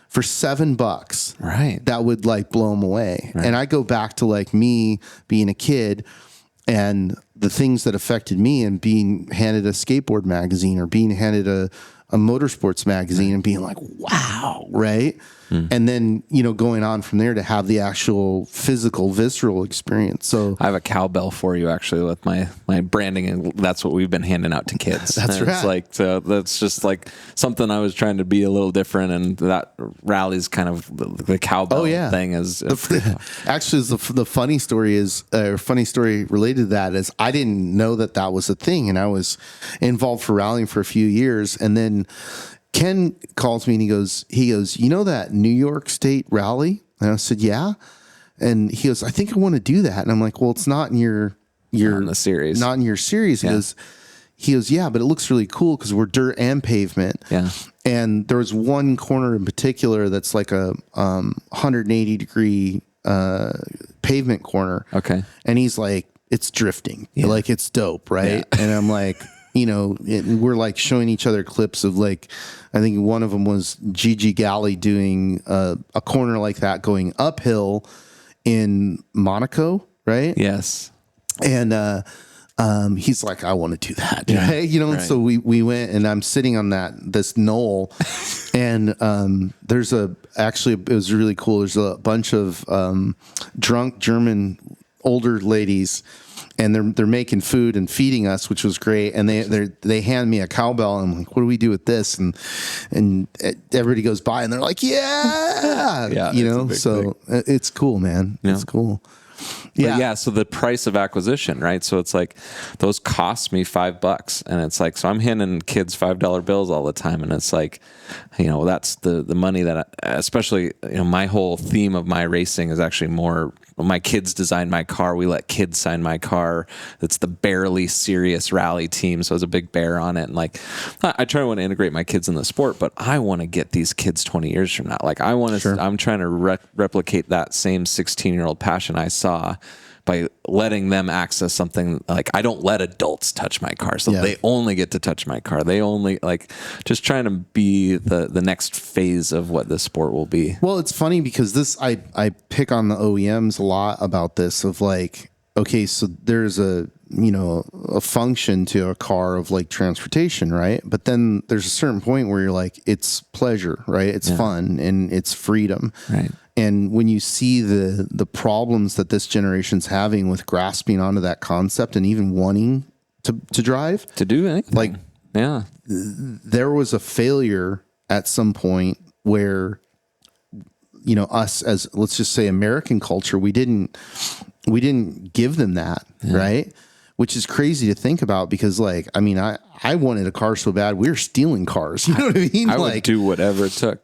for $7, right? That would like blow them away. Right. And I go back to like me being a kid and the things that affected me, and being handed a skateboard magazine or being handed a motorsports magazine and being like, wow, right? And then, going on from there to have the actual physical, visceral experience. So I have a cowbell for you actually with my branding, and that's what we've been handing out to kids. That's right. It's like, so that's just like something I was trying to be a little different, and that rally's kind of the cowbell thing is. Actually, the funny story is, funny story related to that is I didn't know that was a thing, and I was involved for rallying for a few years, and then Ken calls me and he goes, you know that New York State rally? And I said, yeah. And he goes, I think I want to do that. And I'm like, well, it's not in your not in the series. Not in your series. Yeah. He goes, yeah, but it looks really cool because we're dirt and pavement. Yeah. And there was one corner in particular that's like a 180 degree pavement corner. Okay. And he's like, it's drifting. Yeah. Like it's dope, right? Yeah. And I'm like, we're like showing each other clips of like, I think one of them was Gigi Galley doing a corner like that going uphill in Monaco, right? Yes. And he's like, I want to do that, right? Right. So we went, and I'm sitting on this knoll, and it was really cool. There's a bunch of drunk German older ladies, and they're making food and feeding us, which was great. And they hand me a cowbell, and I'm like, what do we do with this? And everybody goes by, and they're like, yeah, so thing. It's cool, man. Yeah. It's cool. Yeah. So the price of acquisition, right? So it's like those cost me $5, and it's like, so I'm handing kids $5 bills all the time, and it's like, that's the money that especially my whole theme of my racing is actually more. My kids designed my car. We let kids sign my car. It's the Barely Serious Rally team, so there's a big bear on it. And like, I try to want to integrate my kids in the sport, but I want to get these kids 20 years from now. Like, I want to. Sure. I'm trying to replicate that same 16-year-old passion I saw by letting them access something. Like, I don't let adults touch my car, so they only get to touch my car. They only just trying to be the next phase of what this sport will be. Well, it's funny because I pick on the OEMs a lot about this of like, okay, so there's a function to a car of like transportation, right? But then there's a certain point where you're like, it's pleasure, right? It's fun and it's freedom. Right. And when you see the problems that this generation's having with grasping onto that concept and even wanting to drive, to do anything, like, there was a failure at some point where, us as, let's just say, American culture, we didn't give them that, right? Which is crazy to think about because, like, I mean, I wanted a car so bad, we were stealing cars. You know what I mean? I would do whatever it took.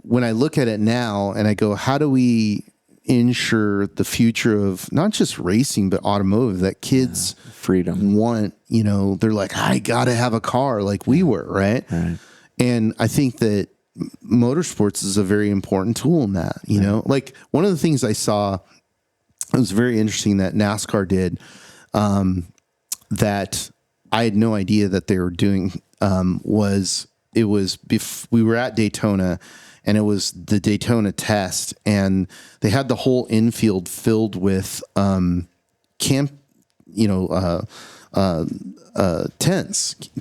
When I look at it now and I go, how do we ensure the future of not just racing, but automotive, that kids freedom want, they're like, I got to have a car like we were, right? And I think that motorsports is a very important tool in that, like one of the things I saw, it was very interesting that NASCAR did, that I had no idea that they were doing, we were at Daytona, and it was the Daytona test, and they had the whole infield filled with tents,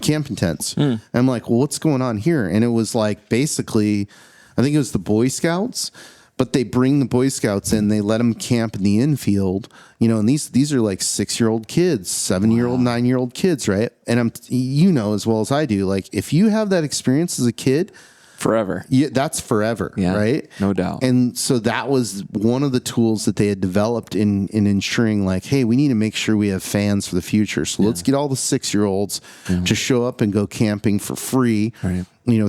camping tents. And I'm like, well, what's going on here? And it was like, basically, I think it was the Boy Scouts, but they bring the Boy Scouts in, they let them camp in the infield, and these are like 6-year-old kids, 7-year-old, 9-year-old kids, right? And as well as I do, like, if you have that experience as a kid, forever. Yeah, that's forever, right? No doubt. And so that was one of the tools that they had developed in ensuring, like, hey, we need to make sure we have fans for the future. So let's get all the 6-year-olds to show up and go camping for free,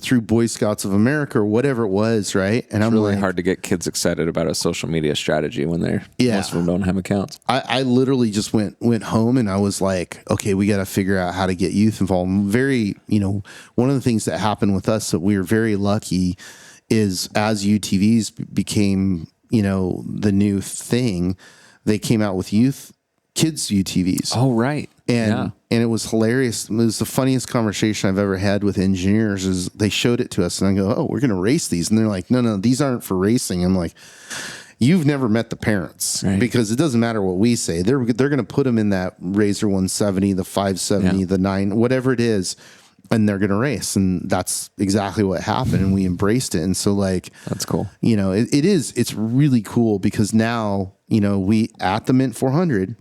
through Boy Scouts of America or whatever it was, right? And it's really hard to get kids excited about a social media strategy when most of them don't have accounts. I literally just went home and I was like, okay, we got to figure out how to get youth involved. One of the things that happened with us that we were very lucky is as UTVs became, the new thing, they came out with kids UTVs. Oh, right. And it was hilarious. It was the funniest conversation I've ever had with engineers. Is they showed it to us and I go, oh, we're going to race these. And they're like, no, these aren't for racing. I'm like, you've never met the parents, because it doesn't matter what we say. They're going to put them in that Razor 170, the 570, the 9, whatever it is, and they're going to race. And that's exactly what happened. And we embraced it. And so that's cool. It's really cool because now, we at the Mint 400,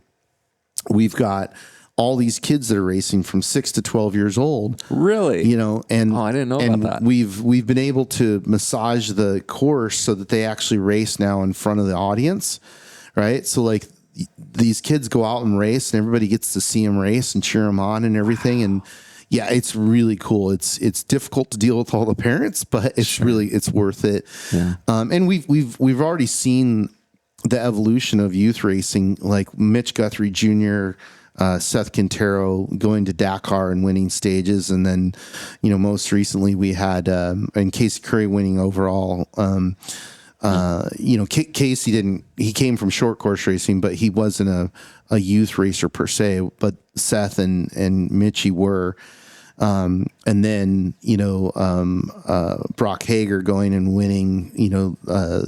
we've got all these kids that are racing from 6 to 12 years old. Really? And I didn't know about that. We've been able to massage the course so that they actually race now in front of the audience, right? So these kids go out and race, and everybody gets to see them race and cheer them on and everything. And yeah, it's really cool. It's difficult to deal with all the parents, but it's it's worth it. Yeah. And we've already seen the evolution of youth racing, like Mitch Guthrie Jr., Seth Quintero going to Dakar and winning stages. And then, most recently we had, and Casey Curry winning overall. Casey he came from short course racing, but he wasn't a youth racer per se, but Seth and Mitchie were. And then, Brock Hager going and winning,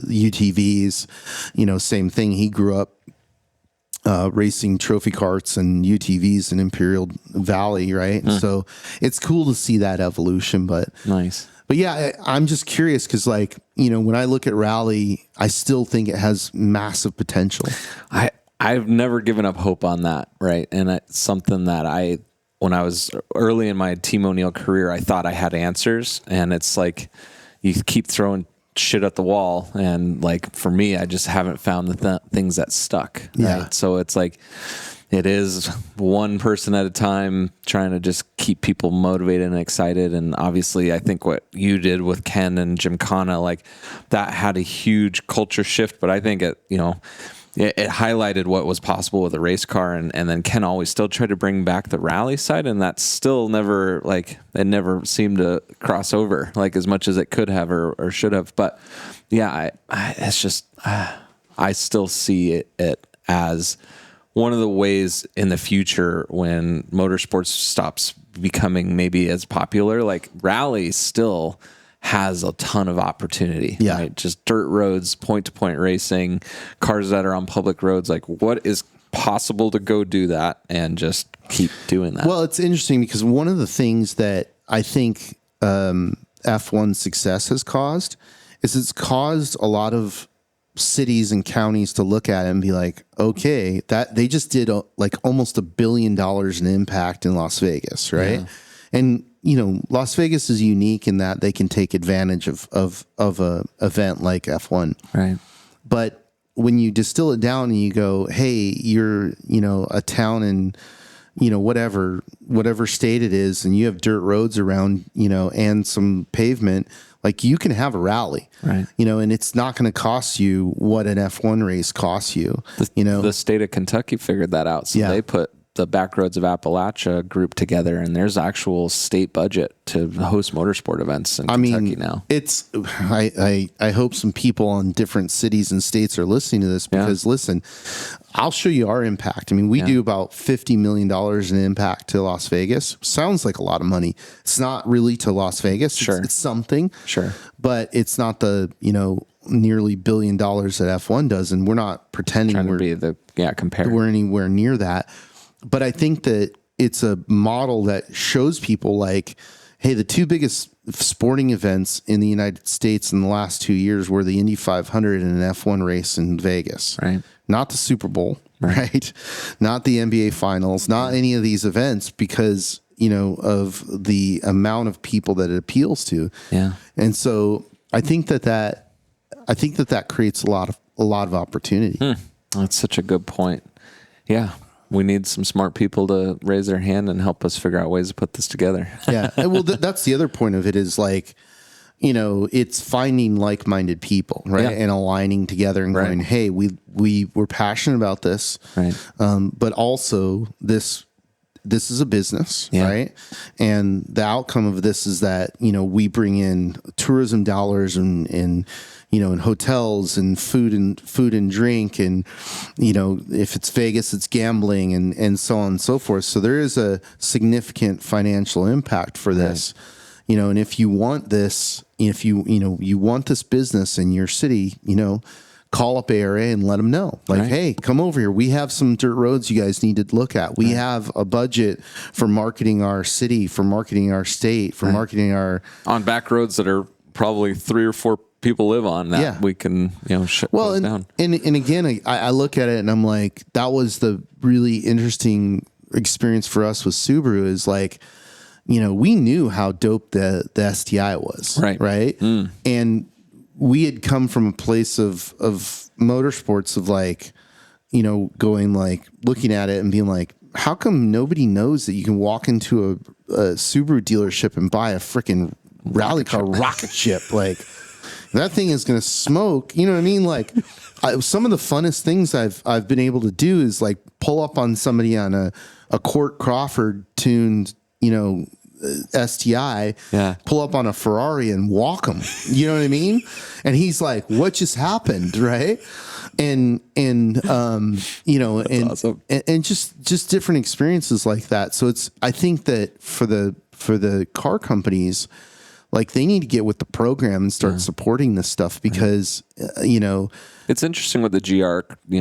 UTVs, same thing. He grew up racing trophy carts and UTVs in Imperial Valley, right? So it's cool to see that evolution, but nice. But yeah, I'm just curious because, when I look at rally, I still think it has massive potential. I've never given up hope on that, right? And it's something that when I was early in my Team O'Neill career, I thought I had answers, and it's like you keep throwing shit at the wall, and for me, I just haven't found the things that stuck. Right? So it's like it is one person at a time, trying to just keep people motivated and excited. And obviously, I think what you did with Ken and Gymkhana, that had a huge culture shift. But I think it highlighted what was possible with a race car, and then Ken always still tried to bring back the rally side, and that still never it never seemed to cross over as much as it could have or should have. But yeah, it's just I still see it as one of the ways in the future when motorsports stops becoming maybe as popular, rally still has a ton of opportunity. Yeah. Right? Just dirt roads, point-to-point racing, cars that are on public roads. What is possible to go do that and just keep doing that? Well, it's interesting because one of the things that I think F1 success has caused is it's caused a lot of cities and counties to look at it and be like, okay, that they just did almost $1 billion in impact in Las Vegas, right? Yeah. And Las Vegas is unique in that they can take advantage of a event like F1. Right. But when you distill it down and you go, hey, you're, a town in, whatever state it is, and you have dirt roads around, and some pavement, you can have a rally, right? And it's not going to cost you what an F1 race costs you. The state of Kentucky figured that out. So they put the Backroads of Appalachia group together, and there's actual state budget to host motorsport events in Kentucky now. It's I hope some people in different cities and states are listening to this because listen, I'll show you our impact. We do about $50 million in impact to Las Vegas. Sounds like a lot of money. It's not really to Las Vegas. Sure. It's something. Sure. But it's not the, nearly $1 billion that F1 does, and we're not pretending we're anywhere near that. But I think that it's a model that shows people hey, the two biggest sporting events in the United States in the last 2 years were the Indy 500 and an F1 race in Vegas. Right. Not the Super Bowl, right? Not the NBA Finals, not any of these events, because, of the amount of people that it appeals to. Yeah. And so I think that creates a lot of opportunity. That's such a good point. Yeah. We need some smart people to raise their hand and help us figure out ways to put this together. Yeah. Well, that's the other point of it is like, it's finding like-minded people, right? Yeah. And aligning together and going, hey, we're passionate about this. Right. But also this is a business, right? And the outcome of this is that, we bring in tourism dollars and hotels and food and drink. And, if it's Vegas, it's gambling and so on and so forth. So there is a significant financial impact for this, and if you want this, if you want this business in your city, call up ARA and let them know. Like, hey, come over here. We have some dirt roads you guys need to look at. We have a budget for marketing our city, for marketing our state, for marketing our... On back roads that are probably 3 or 4 people live on that we can, shut down. And again, I look at it and I'm like, that was the really interesting experience for us with Subaru is like, we knew how dope the STI was. Right. And we had come from a place of motorsports of like, going like looking at it and being like, how come nobody knows that you can walk into a Subaru dealership and buy a freaking rally car rocket ship? Like that thing is going to smoke. You know what I mean? Like some of the funnest things I've been able to do is like pull up on somebody on a Court Crawford tuned, STI, pull up on a Ferrari and walk them. You know what I mean? And he's like, what just happened? Right. And awesome. and just different experiences like that. So I think that for the car companies, like they need to get with the program and start supporting this stuff because, it's interesting what the GR,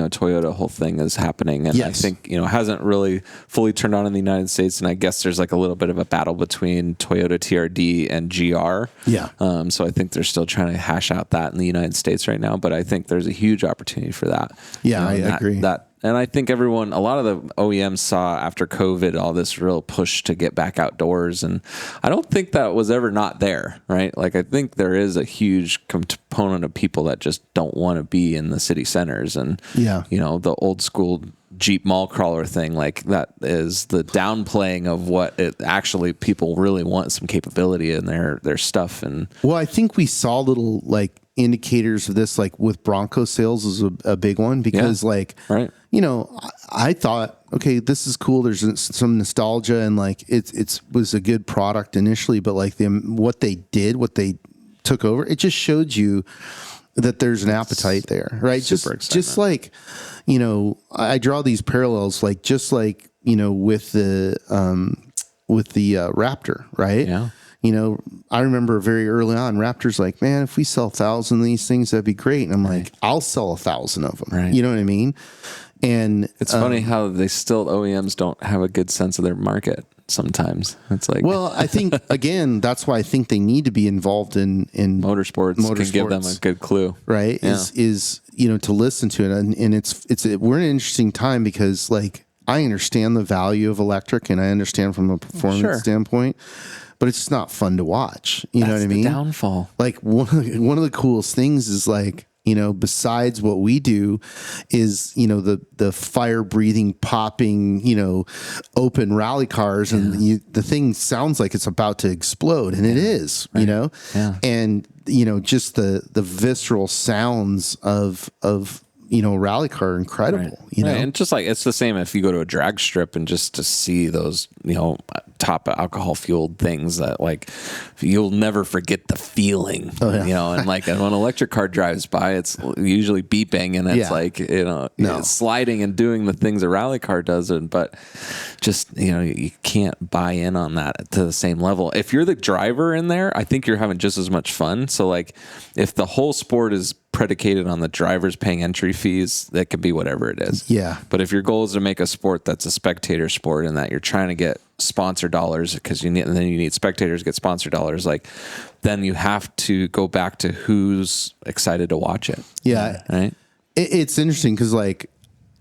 Toyota whole thing is happening. And I think, hasn't really fully turned on in the United States. And I guess there's like a little bit of a battle between Toyota TRD and GR. Yeah. So I think they're still trying to hash out that in the United States right now. But I think there's a huge opportunity for that. Yeah, I agree. And I think a lot of the OEMs saw after COVID all this real push to get back outdoors. And I don't think that was ever not there, right? Like I think there is a huge component of people that just don't want to be in the city centers. And, the old school Jeep mall crawler thing, like that is the downplaying of what it actually people really want some capability in their stuff. And well, I think we saw little like indicators of this, like with Bronco sales is a big one because I thought, okay, this is cool. There's some nostalgia and like it was a good product initially, but like what they took over, it just showed you that there's an appetite there, right? Just like, I draw these parallels, like just like, with the Raptor, right? Yeah. I remember very early on, Raptor's like, man, if we sell 1,000 of these things, that'd be great. And I'm like, I'll sell 1,000 of them. Right. You know what I mean? And it's funny how OEMs don't have a good sense of their market sometimes. It's like, well, I think again, that's why I think they need to be involved in motorsports can give them a good clue, right? Yeah. Is to listen to it, and we're in an interesting time because like I understand the value of electric, and I understand from a performance standpoint. But it's just not fun to watch. You know what I mean? That's the downfall. Like one of the coolest things is like, besides what we do is, the fire breathing, popping, open rally cars and the thing sounds like it's about to explode and it is, and, just the visceral sounds of rally car are incredible, And just like, it's the same if you go to a drag strip and just to see those, top alcohol fueled things that like, you'll never forget the feeling, and like when an electric car drives by, it's usually beeping and it's like, it's sliding and doing the things a rally car does. But just, you can't buy in on that to the same level. If you're the driver in there, I think you're having just as much fun. So like if the whole sport is predicated on the drivers paying entry fees, that could be whatever it is. Yeah. But if your goal is to make a sport that's a spectator sport and that you're trying to get sponsor dollars because you need spectators to get sponsor dollars, like then you have to go back to who's excited to watch it. Yeah. Right. It's interesting because like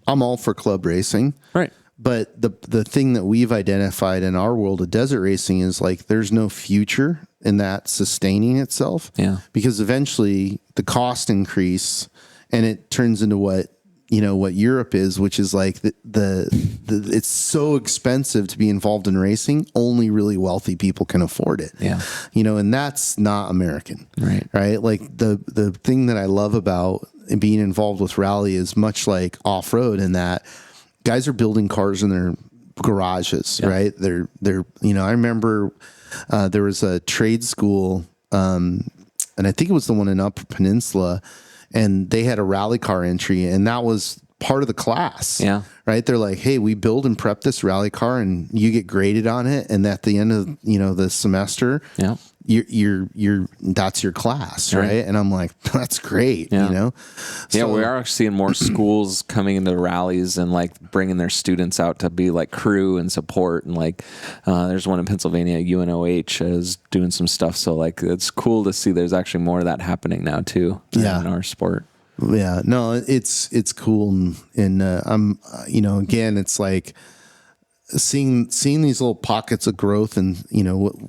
I'm all for club racing. Right. But the thing that we've identified in our world of desert racing is like there's no future in that sustaining itself. Yeah. Because eventually the cost increase and it turns into what Europe is, which is like the it's so expensive to be involved in racing. Only really wealthy people can afford it. Yeah. And that's not American. Right. Like the thing that I love about being involved with rally is much like off-road in that guys are building cars in their garages, right? They're I remember there was a trade school, and I think it was the one in Upper Peninsula, and they had a rally car entry, and that was part of the class. Yeah. Right. They're like, hey, we build and prep this rally car, and you get graded on it, and at the end of the semester, you're that's your class, right? And I'm like, that's great, So, we are actually seeing more schools coming into rallies and like bringing their students out to be like crew and support, and like there's one in Pennsylvania, UNOH is doing some stuff. So like it's cool to see there's actually more of that happening now too in our sport. Yeah, no, it's cool, and I'm again, it's like seeing these little pockets of growth, and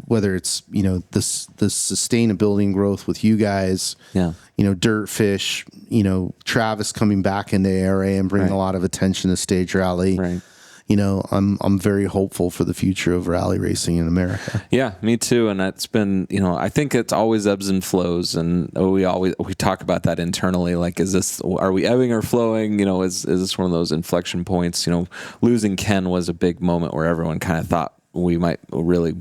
whether it's the sustainability and growth with you guys, Dirtfish, Travis coming back into ARA and bringing a lot of attention to stage rally, right? I'm very hopeful for the future of rally racing in America. Yeah, me too. And that's been, I think it's always ebbs and flows, and we talk about that internally. Like, are we ebbing or flowing? Is this one of those inflection points? Losing Ken was a big moment where everyone kind of thought we might really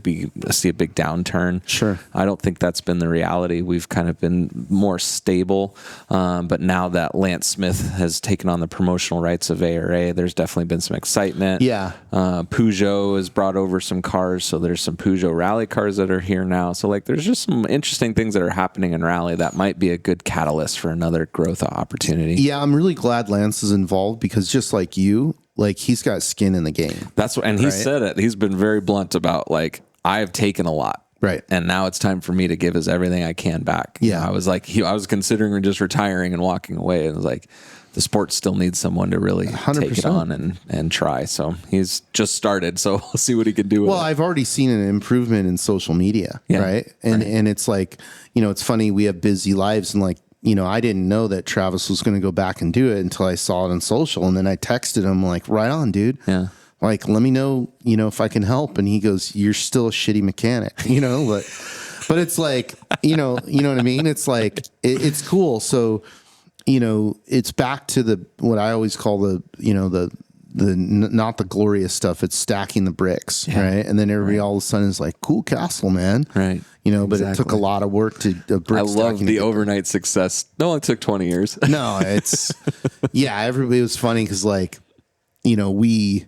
see a big downturn. Sure. I don't think that's been the reality. We've kind of been more stable. But now that Lance Smith has taken on the promotional rights of ARA, there's definitely been some excitement. Yeah. Peugeot has brought over some cars. So there's some Peugeot rally cars that are here now. So like, there's just some interesting things that are happening in rally that might be a good catalyst for another growth opportunity. Yeah. I'm really glad Lance is involved, because just like you, like he's got skin in the game. That's what, and he said it. He's been very blunt about like, I have taken a lot. Right. And now it's time for me to give us everything I can back. Yeah. I was like, I was considering just retiring and walking away. And it was like, the sport still needs someone to really 100%. Take it on and try. So he's just started. So we'll see what he can do with it. I've already seen an improvement in social media. Yeah. Right. And it's like, it's funny. We have busy lives, and like, I didn't know that Travis was going to go back and do it until I saw it on social. And then I texted him like, right on, dude. Yeah. Like, let me know, if I can help. And he goes, you're still a shitty mechanic, but it's like, you know what I mean? It's like, it's cool. So, it's back to what I always call the not the glorious stuff. It's stacking the bricks. Right. And then everybody all of a sudden is like, cool castle, man. Right. But it took a lot of work to I love the overnight success. No, it took 20 years. No, it's everybody was funny. Cause like, we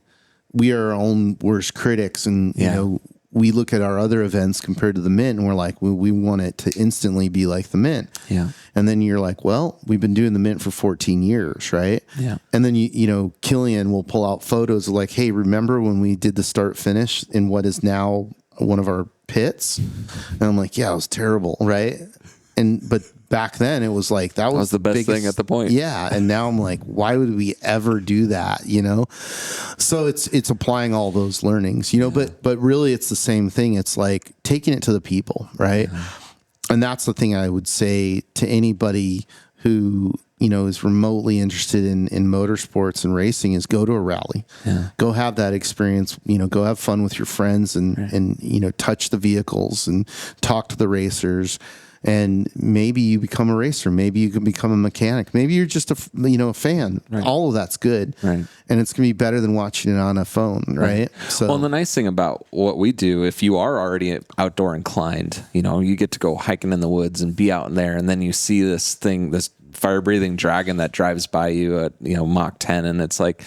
are our own worst critics, and, we look at our other events compared to the Mint, and we're like, we want it to instantly be like the Mint. Yeah. And then you're like, well, we've been doing the Mint for 14 years. Right. Yeah. And then, Killian will pull out photos of like, hey, remember when we did the start finish in what is now one of our pits? And I'm like, yeah, it was terrible. Right. But back then it was like, that was the best thing at the point. Yeah. And now I'm like, why would we ever do that? So it's applying all those learnings, but really it's the same thing. It's like taking it to the people. Right. Yeah. And that's the thing I would say to anybody who, is remotely interested in motorsports and racing, is go to a rally, go have that experience, go have fun with your friends, and touch the vehicles and talk to the racers. And maybe you become a racer. Maybe you can become a mechanic. Maybe you're just a fan. Right. All of that's good. Right. And it's going to be better than watching it on a phone. Right. So, well, and the nice thing about what we do, if you are already outdoor inclined, you get to go hiking in the woods and be out in there. And then you see this fire-breathing dragon that drives by you at Mach 10, and it's like,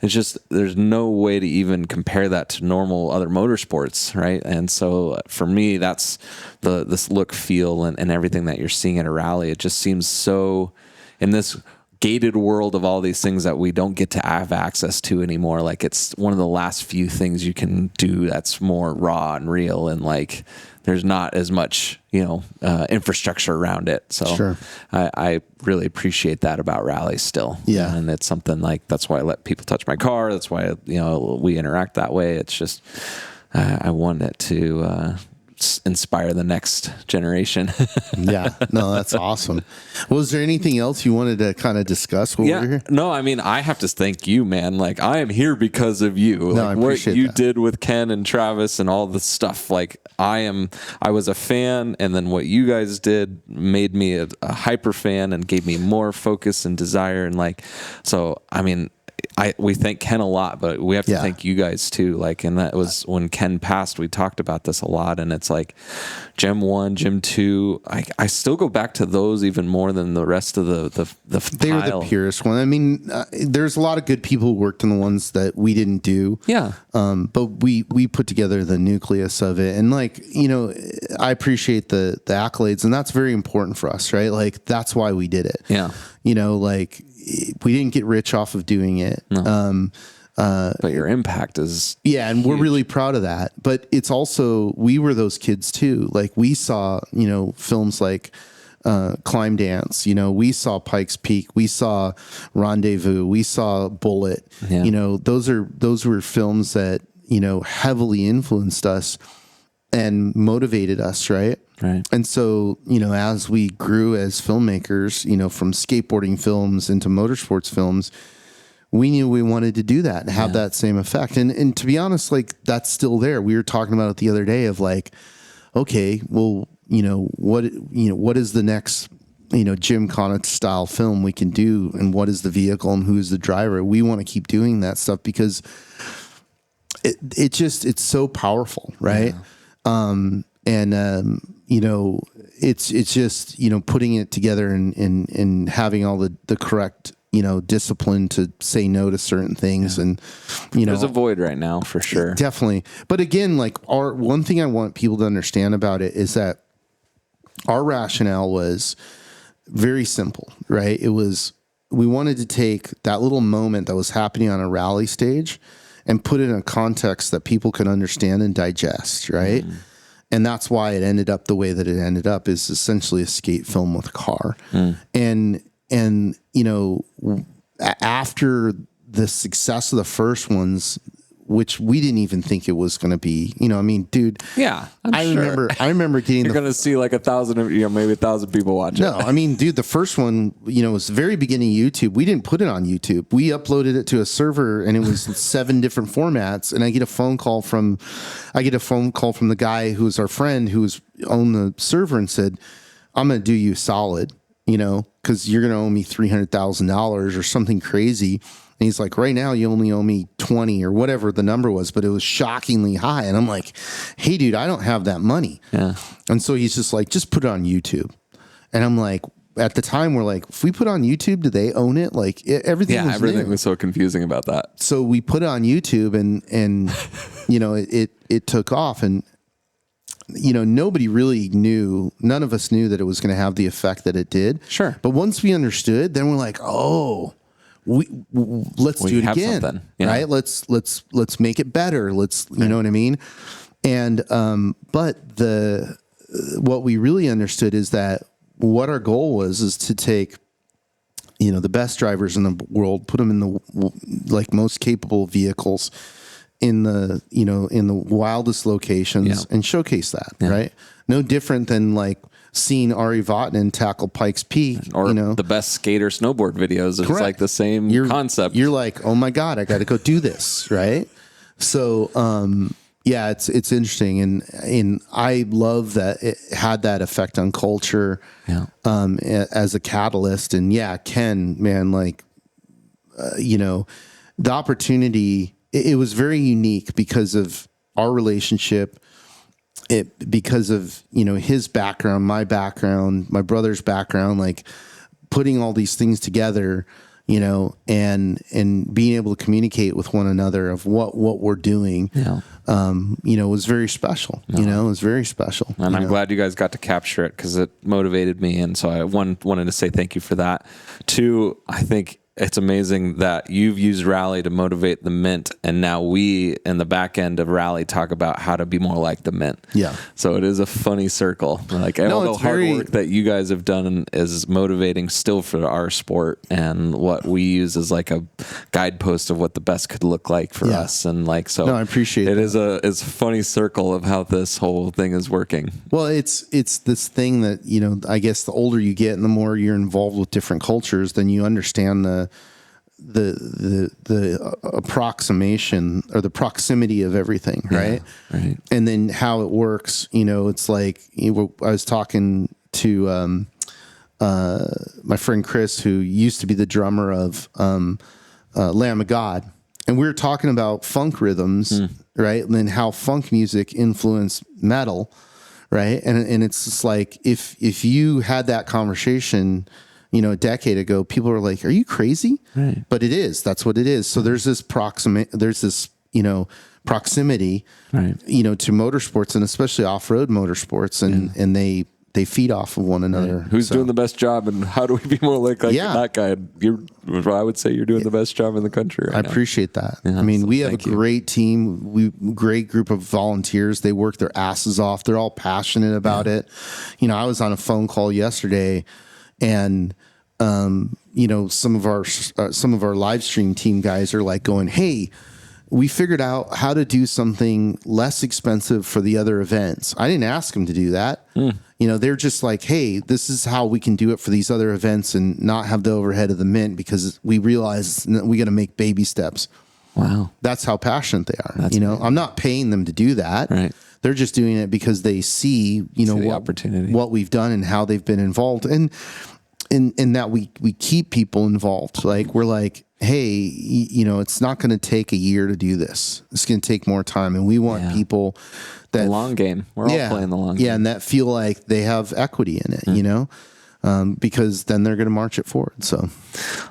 there's no way to even compare that to normal other motorsports, right? And so for me, that's this look, feel, and everything that you're seeing at a rally. It just seems so, in this gated world of all these things that we don't get to have access to anymore. Like it's one of the last few things you can do that's more raw and real, and like there's not as much, infrastructure around it. So Sure. I really appreciate that about rally still. Yeah. And it's something like, that's why I let people touch my car. That's why, we interact that way. It's just, I want it to, inspire the next generation. Yeah, no, that's awesome. Was there anything else you wanted to kind of discuss while we're here? No, I mean, I have to thank you, man. Like, I am here because of you. No, like, I appreciate what you that. did with Ken and Travis and all the stuff. Like, I was a fan, and then what you guys did made me a hyper fan and gave me more focus and desire. And like, so, I mean, we thank Ken a lot, but we have to thank you guys too. Like, and that was when Ken passed, we talked about this a lot, and it's like Gem 1, Gem 2. I still go back to those even more than the rest of the They were the purest one. I mean, there's a lot of good people who worked in the ones that we didn't do. Yeah. But we put together the nucleus of it. And like, I appreciate the accolades, and that's very important for us, right? Like, that's why we did it. Yeah. Like, we didn't get rich off of doing it. No. But your impact is and huge. we're really proud of that. But it's also, we were those kids too. Like, we saw, films like Climb Dance, we saw Pikes Peak, we saw Rendezvous, we saw Bullet. Yeah. Those were films that, heavily influenced us and motivated us, right? Right. And so, as we grew as filmmakers, from skateboarding films into motorsports films, we knew we wanted to do that and have that same effect. And to be honest, like, that's still there. We were talking about it the other day of like, okay, well, what is the next, Gymkhana style film we can do, and what is the vehicle and who's the driver? We want to keep doing that stuff because it's so powerful, right? Yeah. It's just, putting it together and having all the correct, discipline to say no to certain things. And, there's a void right now for sure. Definitely. But again, like, one thing I want people to understand about it is that our rationale was very simple, right? It was, we wanted to take that little moment that was happening on a rally stage and put it in a context that people can understand and digest, right? Mm. And that's why it ended up the way that it ended up, is essentially a skate film with a car. Mm. And after the success of the first ones, which we didn't even think it was going to be, dude. Yeah, I remember getting. You're going to see like 1,000, maybe 1,000 people watching. No, I mean, dude, the first one, was the very beginning of YouTube. We didn't put it on YouTube. We uploaded it to a server, and it was 7 different formats. And I get a phone call from the guy who was our friend who was on the server and said, "I'm going to do you solid, because you're going to owe me $300,000 or something crazy." And he's like, "Right now you only owe me 20 or whatever the number was," but it was shockingly high. And I'm like, "Hey dude, I don't have that money." Yeah. And so he's just like, "Just put it on YouTube." And I'm like, at the time we're like, if we put it on YouTube, do they own it? Like, everything was so confusing about that. So we put it on YouTube, and it took off, and nobody really knew, none of us knew that it was going to have the effect that it did. Sure. But once we understood, then we're like, "Oh, let's do it again." Yeah. Right? Let's make it better. You know what I mean? And, but what we really understood is that what our goal is to take, the best drivers in the world, put them in the most capable vehicles in the wildest locations, and showcase that, right? No different than seeing Ari Vatanen tackle Pikes Peak, or the best skater snowboard videos. It's like the same concept. You're like, "Oh my God, I got to go do this." Right. So, it's interesting. And I love that it had that effect on culture, as a catalyst. And Ken, man, the opportunity, it was very unique because of our relationship. Because of, his background, my background, my brother's background, putting all these things together, you know, and being able to communicate with one another of what we're doing, you know, was very special. You know, it was very special. And I'm glad you guys got to capture it because it motivated me. And so I wanted to say thank you for that. Two, I think it's amazing that you've used Rally to motivate the Mint, and now we in the back end of Rally talk about how to be more like the Mint. Yeah. So it is a funny circle. Like all the hard work that you guys have done is motivating still for our sport, and what we use is like a guidepost of what the best could look like for us. And like, so no, I appreciate it. It's a funny circle of how this whole thing is working. Well, it's this thing that, you know, I guess the older you get and the more you're involved with different cultures, then you understand the approximation or the proximity of everything, right? Right. And then how it works, you know, it's like, I was talking to my friend Chris, who used to be the drummer of Lamb of God, and we were talking about funk rhythms, right? And then how funk music influenced metal, right? And it's just like, if you had that conversation, you know, a decade ago, people were like, "Are you crazy?" Right. But it is. That's what it is. So there's this you know, proximity, right, you know, to motorsports, and especially off-road motorsports, and they feed off of one another. Right. Who's doing the best job, and how do we be more like that guy? I would say you're doing the best job in the country right now. I appreciate that. Yeah, I mean, so we have a great team. Great group of volunteers. They work their asses off. They're all passionate about it. You know, I was on a phone call yesterday, and you know, some of our live stream team guys are like going, "Hey, we figured out how to do something less expensive for the other events." I didn't ask them to do that. You know, they're just like, "Hey, this is how we can do it for these other events and not have the overhead of the Mint, because we realize we got to make baby steps." Wow. That's how passionate they are. That's you know, amazing. I'm not paying them to do that. Right. They're just doing it because they see, you know, the opportunity, what we've done and how they've been involved. And in that we keep people involved. Like, we're like, "Hey, you know, it's not going to take a year to do this. It's going to take more time." And we want people that the long game. We're all playing the long game. Yeah. And that feel like they have equity in it, you know, because then they're going to march it forward. So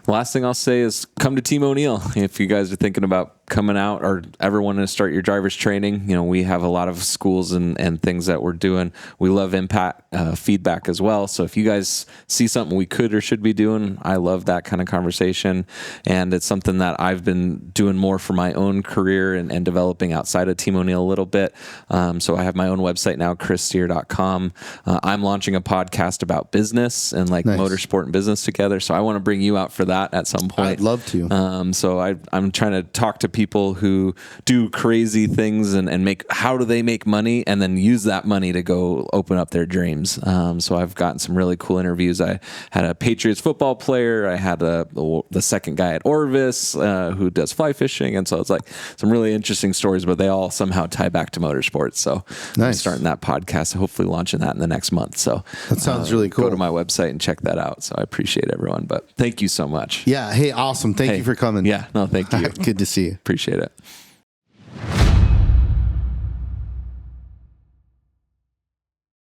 last thing I'll say is come to Team O'Neill. If you guys are thinking about coming out or ever wanting to start your driver's training, you know, we have a lot of schools and things that we're doing. We love impact feedback as well. So if you guys see something we could or should be doing, I love that kind of conversation. And it's something that I've been doing more for my own career and developing outside of Team O'Neill a little bit. So I have my own website now, chriscyr.com. I'm launching a podcast about business and like motorsport and business together. So I want to bring you out for that at some point. I'd love to. So I'm trying to talk to people who do crazy things and how do they make money and then use that money to go open up their dreams. So I've gotten some really cool interviews. I had a Patriots football player. I had the second guy at Orvis who does fly fishing. And so it's like some really interesting stories, but they all somehow tie back to motorsports. So I'm starting that podcast, hopefully launching that in the next month. So that sounds really cool. Go to my website and check that out. So I appreciate everyone, but thank you so much. Yeah. Hey, awesome. Thank you for coming. Yeah. No, thank you. Good to see you. Appreciate it.